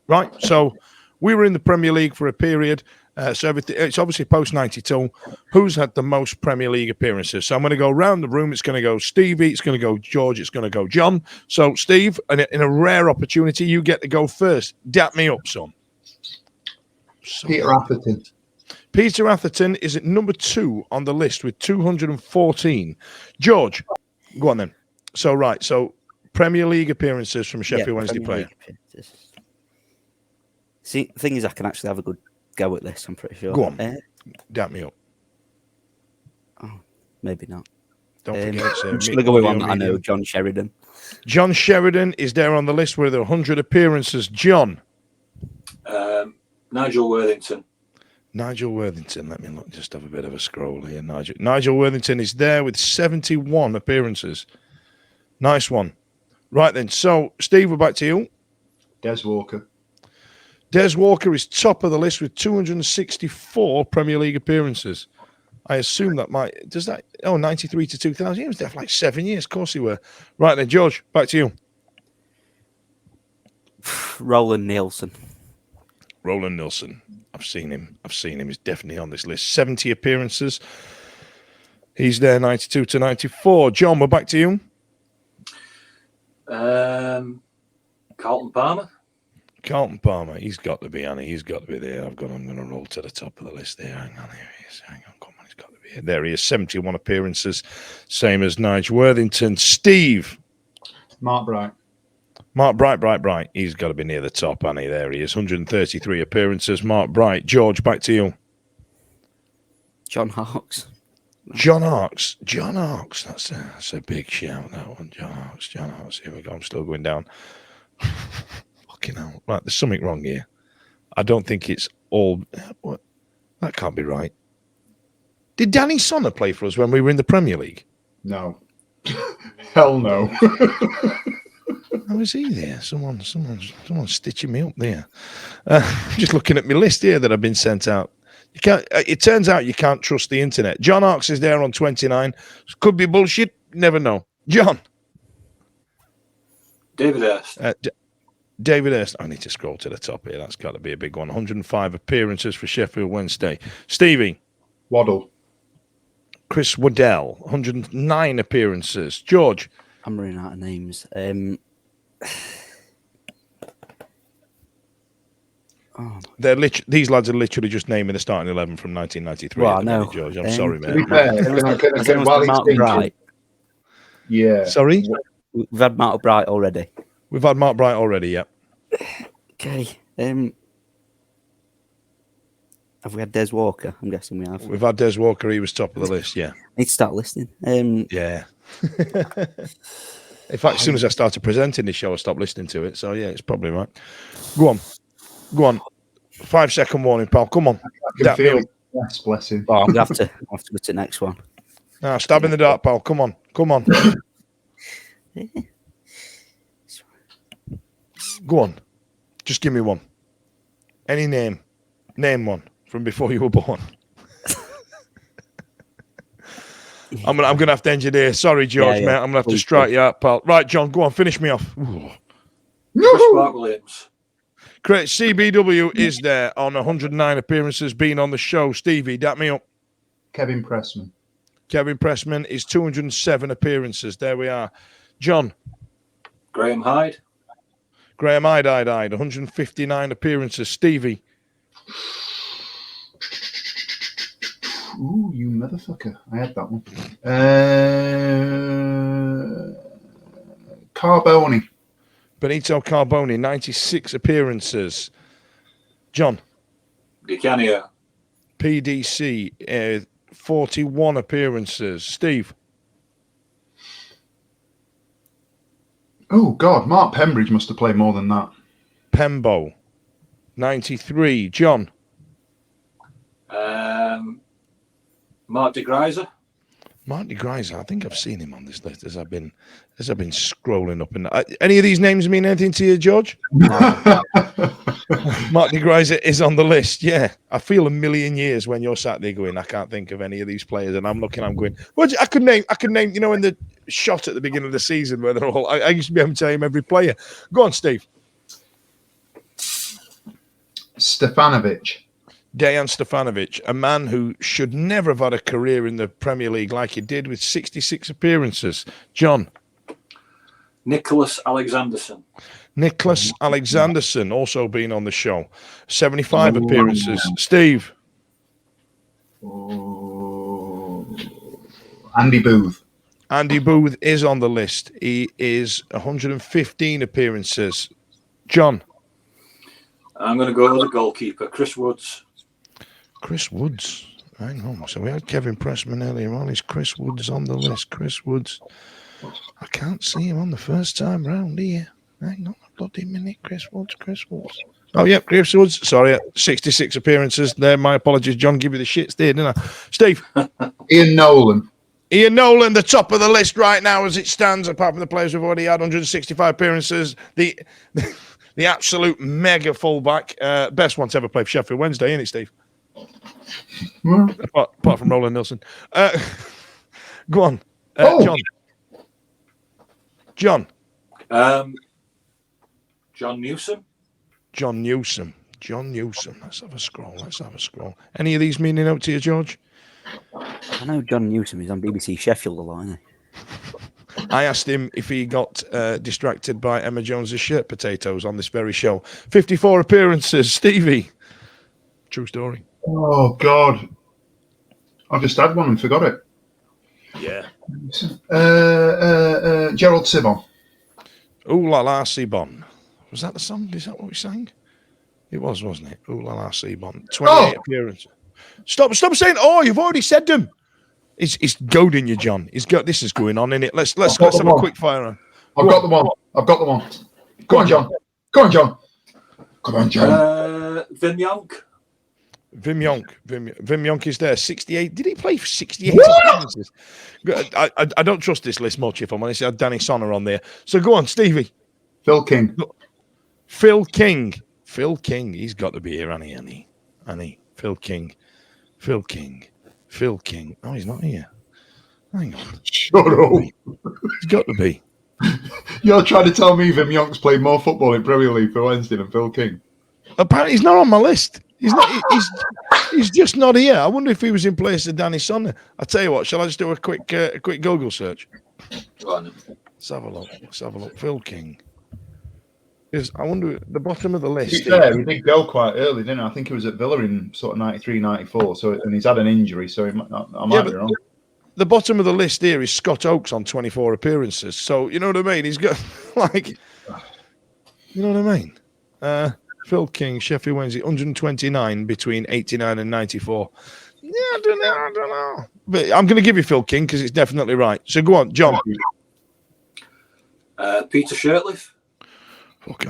S2: Right. So we were in the Premier League for a period. So everything, it's obviously post-92. Who's had the most Premier League appearances? So I'm going to go around the room. It's going to go Stevie. It's going to go George. It's going to go John. So, Steve, in a rare opportunity, you get to go first. Dap me up, son.
S3: Peter Atherton.
S2: Peter Atherton is at number 2 on the list with 214. George, go on then. So, right. So, Premier League appearances from Sheffield Wednesday player.
S4: See, the thing is, I can actually have a good go at this, I'm pretty sure.
S2: Go on. Dap me up.
S4: Oh, maybe not.
S2: Don't forget.
S4: I'm just going to go with one that I know, John Sheridan.
S2: John Sheridan is there on the list with 100 appearances. John.
S5: Nigel Worthington.
S2: Nigel Worthington. Let me look. Just have a bit of a scroll here. Nigel Worthington is there with 71 appearances. Nice one. Right then. So, Steve, we're back to you.
S3: Des Walker.
S2: Des Walker is top of the list with 264 Premier League appearances. I assume that does that 93 to 2000. He was there for like 7 years. Of course he were. Right then, George, back to you.
S4: Roland Nielsen.
S2: Roland Nielsen. I've seen him. He's definitely on this list. 70 appearances. He's there 92 to 94. John, we're back to you.
S5: Carlton Palmer.
S2: Carlton Palmer. He's got to be, Annie. He's got to be there. I'm going to roll to the top of the list there. Hang on, here he is. Hang on, come on. He's got to be here. There he is. 71 appearances. Same as Nigel Worthington. Steve.
S3: Mark Bright.
S2: Mark Bright. He's got to be near the top, Annie. There he is. 133 appearances. Mark Bright. George, back to you.
S4: John Hawkes.
S2: John Hawkes. That's a big shout, that one. John Hawkes. Here we go. I'm still going down. Fucking hell. Right, there's something wrong here. I don't think it's all... What? That can't be right. Did Danny Sonner play for us when we were in the Premier League?
S3: No. Hell no.
S2: How is he there? Someone's stitching me up there. Just looking at my list here that I've been sent out. You can't. It turns out you can't trust the internet. John Hawkes is there on 29. Could be bullshit. Never know. John.
S5: David Hurst.
S2: David Hurst. I need to scroll to the top here. That's got to be a big one. 105 appearances for Sheffield Wednesday. Stevie.
S3: Waddle.
S2: Chris Waddell. 109 appearances. George.
S4: I'm running out of names.
S2: These lads are literally just naming the starting 11 from 1993.
S4: Well, I know.
S2: George. I'm sorry,
S3: To be
S2: man.
S3: fair,
S4: Mark Bright.
S3: Yeah.
S2: Sorry?
S4: We've had Mark Bright already.
S2: We've had Mark Bright already, yeah.
S4: Okay. Have we had Des Walker? I'm guessing we have.
S2: We've had Des Walker. He was top of the list, yeah.
S4: I need to start listening.
S2: Yeah. In fact, as soon as I started presenting this show, I stopped listening to it. So, yeah, it's probably right. Go on. 5 second warning, pal. Come on.
S3: I can feel it. Yes, bless him.
S4: Oh, I'm going to have to go to the next one.
S2: Now, stab in the dark, pal. Come on. Go on. Just give me one. Any name. Name one from before you were born. I'm gonna have to engineer. Sorry, George, mate. I'm gonna have to strike you out, pal. Right, John, go on, finish me off.
S5: Chris Williams.
S2: Great. CBW is there on 109 appearances, being on the show. Stevie, dap me up.
S3: Kevin Pressman.
S2: Kevin Pressman is 207 appearances. There we are. John.
S5: Graham Hyde.
S2: Graham Hyde, 159 appearances. Stevie.
S3: Ooh, you motherfucker. I had that one. Carboni.
S2: Benito Carboni, 96 appearances. John.
S5: Di Canio.
S2: PDC, 41 appearances. Steve.
S3: Oh, God. Mark Pembridge must have played more than that.
S2: Pembo, 93. John.
S5: Mark de Greiser.
S2: Mark de Greiser, I think I've seen him on this list as I've been scrolling up. And any of these names mean anything to you, George? Mark de Greiser is on the list. Yeah, I feel a million years when you're sat there going, I can't think of any of these players, and I'm looking, I'm going, well, I could name. You know, in the shot at the beginning of the season where they're all, I used to be able to name every player. Go on, Steve.
S3: Stefanovic.
S2: Dejan Stefanovic, a man who should never have had a career in the Premier League like he did with 66 appearances. John.
S5: Nicholas Alexanderson.
S2: Nicholas Alexanderson, also been on the show. 75 appearances. Steve.
S3: Andy Booth.
S2: Andy Booth is on the list. He is 115 appearances. John.
S5: I'm going to go with the goalkeeper, Chris Woods.
S2: Chris Woods. Hang on. So we had Kevin Pressman earlier on. Is Chris Woods on the list? Chris Woods. I can't see him on the first time round here. Hang on a bloody minute. Chris Woods. Oh, yeah, Chris Woods. Sorry, 66 appearances there. My apologies, John. Give you the shits there, didn't I? Steve.
S3: Ian Nolan.
S2: Ian Nolan, the top of the list right now as it stands, apart from the players we've already had, 165 appearances. The absolute mega fullback. Best one to ever play for Sheffield Wednesday, isn't it, Steve? apart from Roland Nilsson. Go on, John.
S5: John Newsom.
S2: John Newsom. Let's have a scroll. Any of these meaning out to you, George?
S4: I know John Newsom is on BBC Sheffield a lot, isn't he?
S2: I asked him if he got distracted by Emma Jones's shirt potatoes on this very show. 54 appearances, Stevie. True story.
S3: Oh God, I just had one and forgot it.
S2: Yeah.
S3: Gerald Sibon.
S2: Ooh la la Sibon. Was that the song? Is that what we sang? It was, wasn't it? Ooh la la Sibon. 28 appearances. Stop saying, oh, you've already said them. It's goading you, John. This is going on, innit? Let's have a quick fire on.
S3: I've got the one. Go on, John. Come on, John.
S5: Wim Jonk.
S2: Wim Jonk is there. 68. Did he play for 68 appearances? I don't trust this list much, if I'm honest. I had Danny Sonner on there. So go on, Stevie.
S3: Phil King.
S2: Phil King. He's got to be here, hasn't he? Phil King. Oh, he's not here. Hang on.
S3: Shut up.
S2: He's got to be.
S3: You're trying to tell me Wim Jonk's played more football in Premier League for Wednesday than Phil King?
S2: Apparently, he's not on my list. He's not. He's just not here. I wonder if he was in place of Danny Sonner. I tell you what. Shall I just do a quick Google search?
S5: Go on.
S2: Let's have a look. Phil King. Because I wonder at the bottom of the list.
S3: He did go quite early, didn't he? I think he was at Villa in sort of 93, 94. So, and he's had an injury, so I might be wrong.
S2: The bottom of the list here is Scott Oakes on 24 appearances. So you know what I mean? He's got you know what I mean? Phil King, Sheffield Wednesday, 129 between 89 and 94. Yeah, I don't know. But I'm going to give you Phil King because it's definitely right. So go on, John.
S5: Peter Shirtliff.
S2: Okay,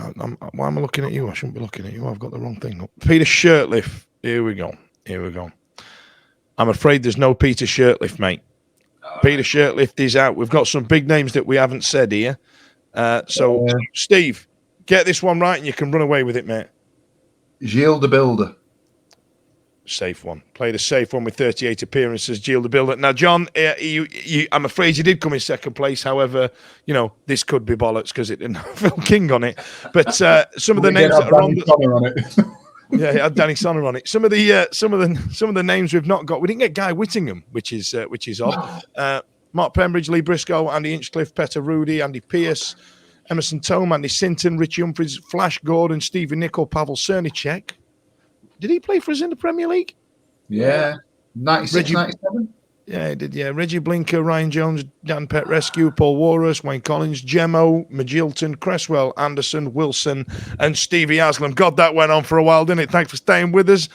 S2: why am I looking at you? I shouldn't be looking at you. I've got the wrong thing up. Peter Shirtliff. Here we go. I'm afraid there's no Peter Shirtliff, mate. Peter Shirtliff is out. We've got some big names that we haven't said here. So, Steve, get this one right and you can run away with it, mate.
S3: Gilles de Builder.
S2: Safe one. Played a safe one with 38 appearances, Gilles de Builder. Now, John, I'm afraid you did come in second place. However, this could be bollocks because it didn't have Phil King on it. But some of the names that are on it. Yeah, it had Danny Sonner on it. Some of the names we've not got. We didn't get Guy Whittingham, which is odd. Mark Pembridge, Lee Briscoe, Andy Inchcliffe, Petter Rudy, Andy Pearce, Emerson Tome, Andy Sinton, Richie Humphries, Flash Gordon, Stevie Nicol, Pavel Cernicek. Did he play for us in the Premier League?
S3: Yeah. 96, 97?
S2: Yeah, he did, yeah. Reggie Blinker, Ryan Jones, Dan Petrescu, Paul Walrus, Wayne Collins, Gemmo, Magilton, Cresswell, Anderson, Wilson, and Stevie Haslam. God, that went on for a while, didn't it? Thanks for staying with us.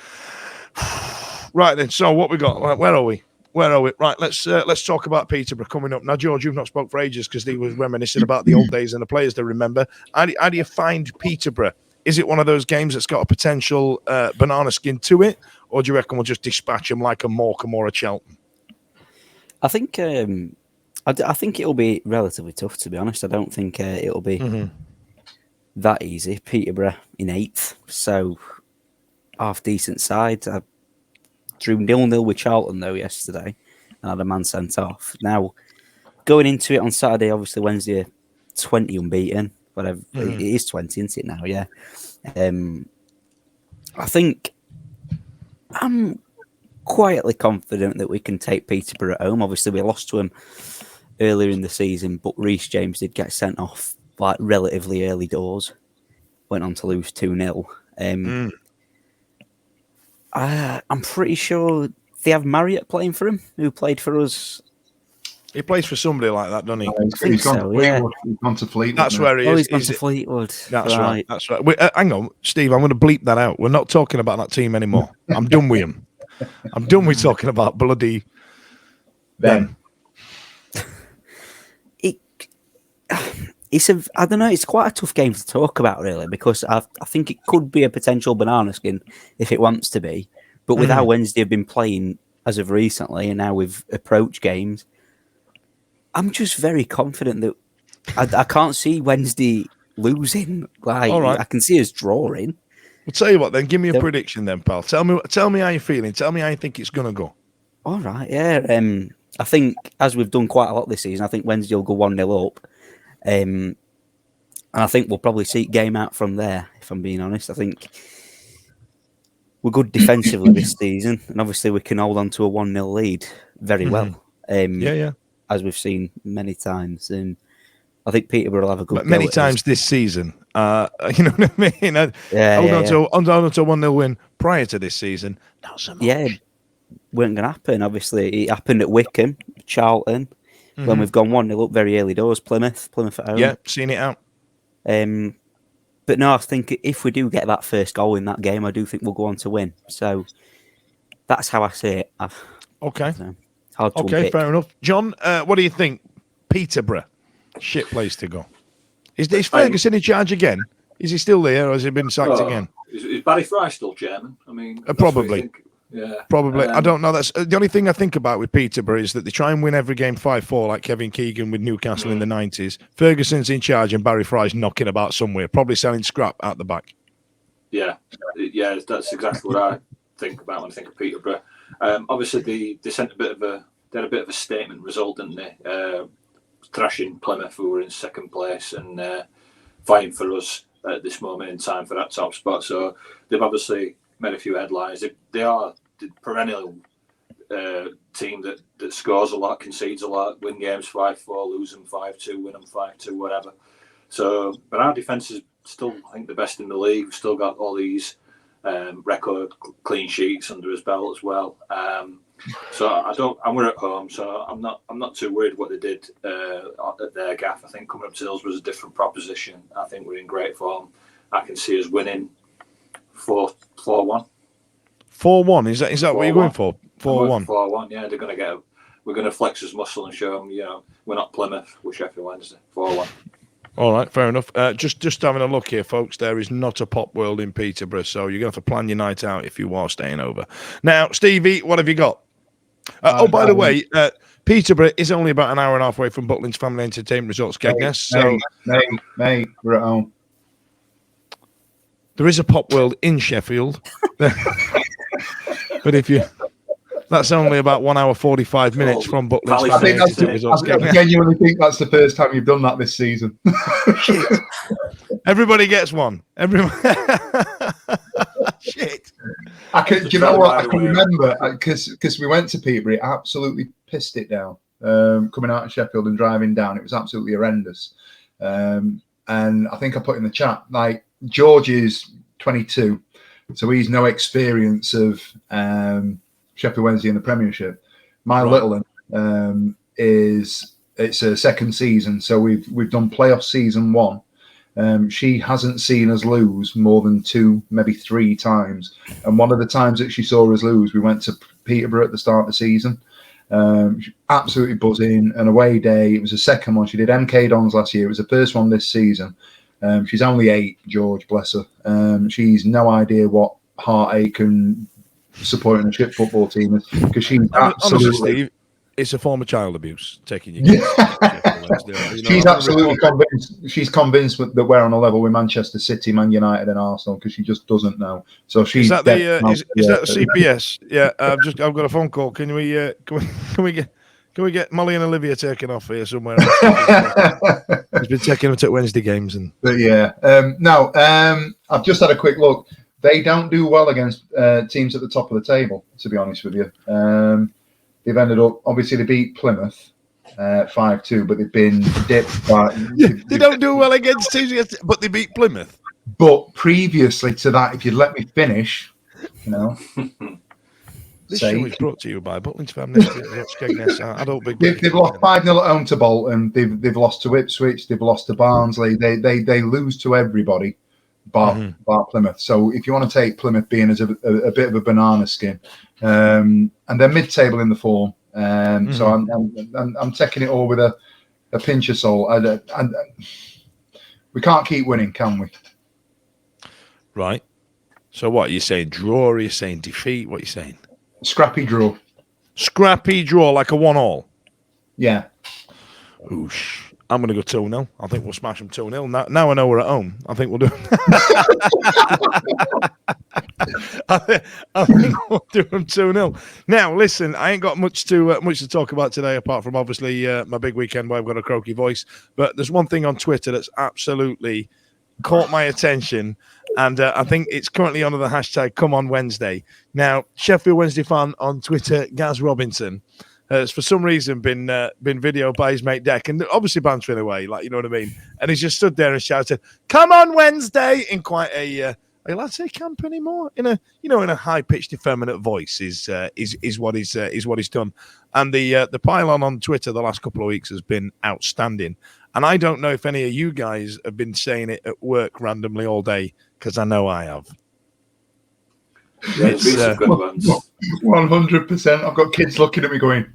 S2: Right then, so what we got? Right, where are we? Right, let's talk about Peterborough coming up. Now, George, you've not spoke for ages because he was reminiscing about the old days and the players to remember. How do you find Peterborough? Is it one of those games that's got a potential banana skin to it, or do you reckon we'll just dispatch them like a Morecambe or a Charlton?
S4: I think I think it'll be relatively tough, to be honest. I don't think it'll be that easy. Peterborough in 8th, so half decent side. I drew 0-0 with Charlton though yesterday, and had a man sent off. Now going into it on Saturday, obviously Wednesday, 20 unbeaten. Whatever it is 20, isn't it now? Yeah. I think I'm quietly confident that we can take Peterborough at home. Obviously, we lost to him earlier in the season, but Reece James did get sent off like relatively early doors. Went on to lose 2-0. I'm pretty sure they have Marriott playing for him, who played for us.
S2: He plays for somebody like that, doesn't he?
S3: He's gone to Fleetwood.
S2: That's where he is.
S4: He's gone to Fleetwood.
S2: That's right. That's right. Wait, hang on, Steve. I'm going to bleep that out. We're not talking about that team anymore. I'm done with him. I'm done with talking about bloody them.
S4: I don't know. It's quite a tough game to talk about, really, because I think it could be a potential banana skin if it wants to be. But with how Wednesday have been playing as of recently, and now we've approached games, I'm just very confident that I can't see Wednesday losing. Like, all right. I can see us drawing.
S2: We'll tell you what then. Give me a
S4: Yep.
S2: prediction then, pal. Tell me how you're feeling. Tell me how you think it's going to go.
S4: All right, yeah. I think, as we've done quite a lot this season, I think Wednesday will go 1-0 up. And I think we'll probably see game out from there, if I'm being honest. I think we're good defensively this season, and obviously we can hold on to a 1-0 lead very well.
S2: Yeah.
S4: As we've seen many times. And I think Peterborough will have a good
S2: But many
S4: go at
S2: times
S4: us.
S2: this season. You know what I mean? Hold on to a 1-0 win prior to this season. Not so much.
S4: Yeah, weren't going to happen. Obviously, it happened at Wickham, Charlton, when we've gone 1-0 up very early doors. Plymouth at home.
S2: Yeah, seen it out.
S4: But no, I think if we do get that first goal in that game, I do think we'll go on to win. So that's how I see it.
S2: Okay.
S4: Hard to
S2: Okay,
S4: unpick.
S2: fair enough. John, what do you think? Peterborough, shit place to go. Is Ferguson in charge again? Is he still there, or has he been sacked again?
S5: Is Barry Fry still chairman? I mean, that's
S2: probably.
S5: what you think. Yeah,
S2: Probably. I don't know. That's the only thing I think about with Peterborough is that they try and win every game 5-4, like Kevin Keegan with Newcastle in the 90s. Ferguson's in charge and Barry Fry's knocking about somewhere, probably selling scrap out the back.
S5: Yeah, that's exactly what I think about when I think of Peterborough. Obviously, they had a bit of a statement result, didn't they? Thrashing Plymouth, who were in second place, and fighting for us at this moment in time for that top spot. So they've obviously made a few headlines. They are the perennial team that scores a lot, concedes a lot, win games 5-4, lose them 5-2, win them 5-2, whatever. So, but our defence is still, I think, the best in the league. We've still got all these record clean sheets under his belt as well. And we're at home, so I'm not too worried what they did at their gaff. I think coming up to Hills was a different proposition. I think we're in great form. I can see us winning 4-1.
S2: 4-1, is that what you're going for? 4-1.
S5: 4-1, yeah. We're going to flex his muscle and show them, we're not Plymouth, we're Sheffield Wednesday. 4-1.
S2: All right, fair enough. Just having a look here, folks. There is not a Pop World in Peterborough, so you're going to have to plan your night out if you are staying over. Now, Stevie, what have you got? By the way, Peterborough is only about an hour and a half away from Butlins Family Entertainment Resorts, Skegness.
S3: Mate, we're at home.
S2: There is a Pop World in Sheffield. But that's only about 1 hour 45 minutes from Butlins Family Entertainment Resorts.
S3: I genuinely think that's the first time you've done that this season.
S2: Everybody gets one. Shit.
S3: Do you know what? I can remember because we went to Peterborough, it absolutely pissed it down. Coming out of Sheffield and driving down, it was absolutely horrendous. And I think I put in the chat, like, George is 22, so he's no experience of Sheffield Wednesday in the Premiership. My little one it's a second season, so we've done playoff season 1. She hasn't seen us lose more than 2, maybe 3 times. And one of the times that she saw us lose, we went to Peterborough at the start of the season. Absolutely buzzing. An away day. It was the second one. She did MK Dons last year. It was the first one this season. She's only 8, George, bless her. She's no idea what heartache and supporting a shit football team is, because she's absolutely...
S2: Honestly, Steve, it's a form of child abuse taking you.
S3: She's absolutely convinced. She's convinced that we're on a level with Manchester City, Man United, and Arsenal, because she just doesn't know. So she's.
S2: Is that the CPS? Yeah, I've got a phone call. Can we get Molly and Olivia taken off here somewhere? He's been taking them to Wednesday games
S3: But yeah, I've just had a quick look. They don't do well against teams at the top of the table, to be honest with you. They've ended up, obviously, they beat Plymouth 5-2, but they've been dipped by...
S2: They don't do well against teams, but they beat Plymouth.
S3: But previously to that, if you'd let me finish,
S2: This show is brought to you by Butlins Family Skegness.
S3: They've lost 5-0 at home to Bolton. They've lost to Ipswich. They've lost to Barnsley. They lose to everybody bar Plymouth. So if you want to take Plymouth being as a bit of a banana skin, and they're mid-table in the form, so I'm taking it all with a pinch of salt. We can't keep winning, can we?
S2: Right. So what are you saying? Draw? Or are you saying defeat? What are you saying?
S3: Scrappy draw.
S2: Scrappy draw, like a 1-1.
S3: Yeah.
S2: Oosh. I'm going to go 2-0. I think we'll smash them 2-0. Now I know we're at home. I think we'll do. I think we'll do them 2-0. Now, listen, I ain't got much to talk about today, apart from obviously my big weekend where I've got a croaky voice. But there's one thing on Twitter that's absolutely caught my attention, and I think it's currently under the hashtag Come On Wednesday. Now, Sheffield Wednesday fan on Twitter, Gaz Robinson, has for some reason been videoed by his mate Deck, and obviously bantering away, like, you know what I mean. And he's just stood there and shouted, "Come on Wednesday!" in quite a are you allowed to say camp anymore? In a high pitched, effeminate voice is what he's done. And the pylon on Twitter the last couple of weeks has been outstanding. And I don't know if any of you guys have been saying it at work randomly all day, because I know I have.
S5: Yeah, it's been some good ones.
S3: 100%. I've got kids looking at me going,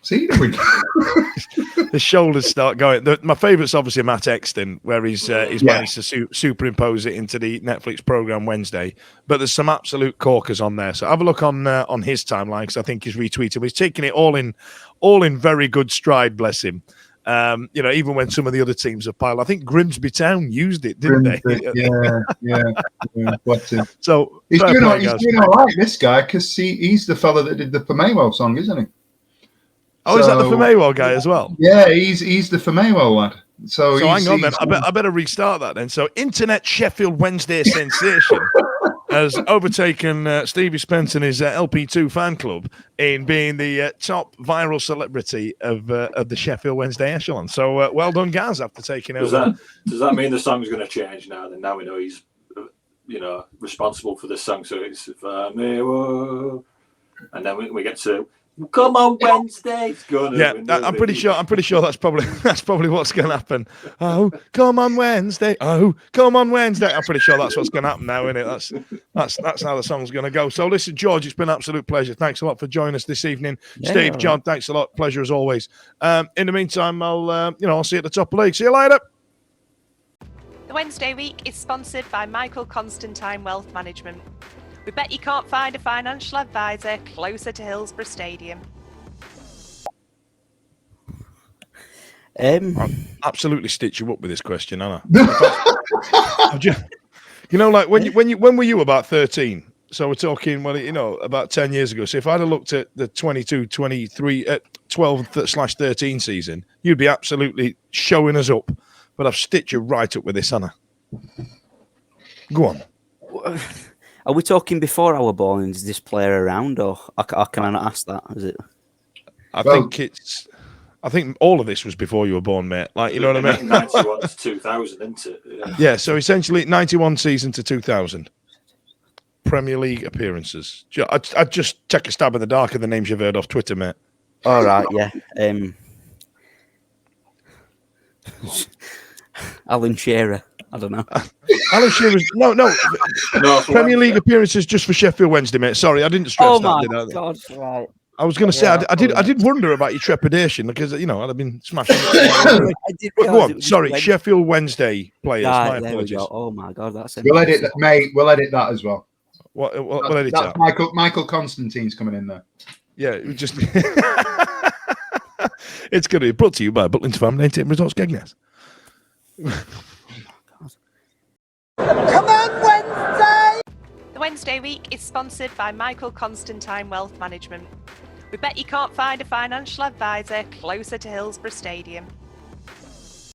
S3: "See,
S2: the shoulders start going." My favourite's obviously Matt Exton, where he's managed to superimpose it into the Netflix program Wednesday. But there's some absolute corkers on there. So have a look on his timeline, because I think he's retweeted. He's taking it all in very good stride. Bless him. Even when some of the other teams have piled, I think Grimsby Town used it, didn't they?
S3: Yeah. Bless him.
S2: So
S3: he's doing all right, this guy, because he's the fella that did the Famewo song, isn't he?
S2: Oh, is that the Famewo guy as well?
S3: Yeah, he's the Famewo lad. So
S2: hang on then. I better restart that then. So Internet Sheffield Wednesday sensation has overtaken Stevie Spence and his LP2 fan club in being the top viral celebrity of the Sheffield Wednesday echelon. So well done, Gaz, after taking over.
S5: Does that mean the song's going to change now? Then now we know he's responsible for this song. So it's and then we get to Come On Wednesday.
S2: I'm pretty sure that's probably what's going to happen. Oh, come on Wednesday. Oh, come on Wednesday. I'm pretty sure that's what's going to happen now, isn't it? That's how the song's going to go. So listen, George, it's been an absolute pleasure. Thanks a lot for joining us this evening.
S4: Yeah,
S2: Steve, John, thanks a lot. Pleasure as always. In the meantime, I'll see you at the top of the league. See you later.
S1: The Wednesday week is sponsored by Michael Constantine Wealth Management. We bet you can't find a financial advisor closer to Hillsborough Stadium.
S2: I'll absolutely stitch you up with this question, Anna. When were you about 13? So we're talking, about 10 years ago. So if I'd have looked at the 22-23, 12/13 season, you'd be absolutely showing us up. But I've stitched you right up with this, Anna. Go on.
S4: Are we talking before our born? Is this player around, or can I not ask that? Is it?
S2: I think all of this was before you were born, mate. Like, you know what I mean?
S5: 91 to 2000, isn't it?
S2: Yeah. So essentially, 91 season to 2000 Premier League appearances. I'd just take a stab in the dark of the names you've heard off Twitter, mate.
S4: All right. Yeah. Alan Shearer. I don't know.
S2: Alan Shearer's no. Premier League appearances just for Sheffield Wednesday, mate. Sorry, I didn't stress
S4: oh
S2: that.
S4: Oh my God! Right.
S2: I was going to say I did wonder about your trepidation, because I'd have been smashing. Go on. Sorry, Sheffield Wednesday players. My apologies.
S4: Oh my God, that's
S3: we'll edit that, mate. We'll edit that as well.
S2: We'll edit
S3: that's
S2: that.
S3: Michael Constantine's coming in there.
S2: Yeah, just it's going to be brought to you by Butlins Farm 98 Resorts Skegness.
S9: Come on, Wednesday!
S1: The Wednesday week is sponsored by Michael Constantine Wealth Management. We bet you can't find a financial advisor closer to Hillsborough Stadium.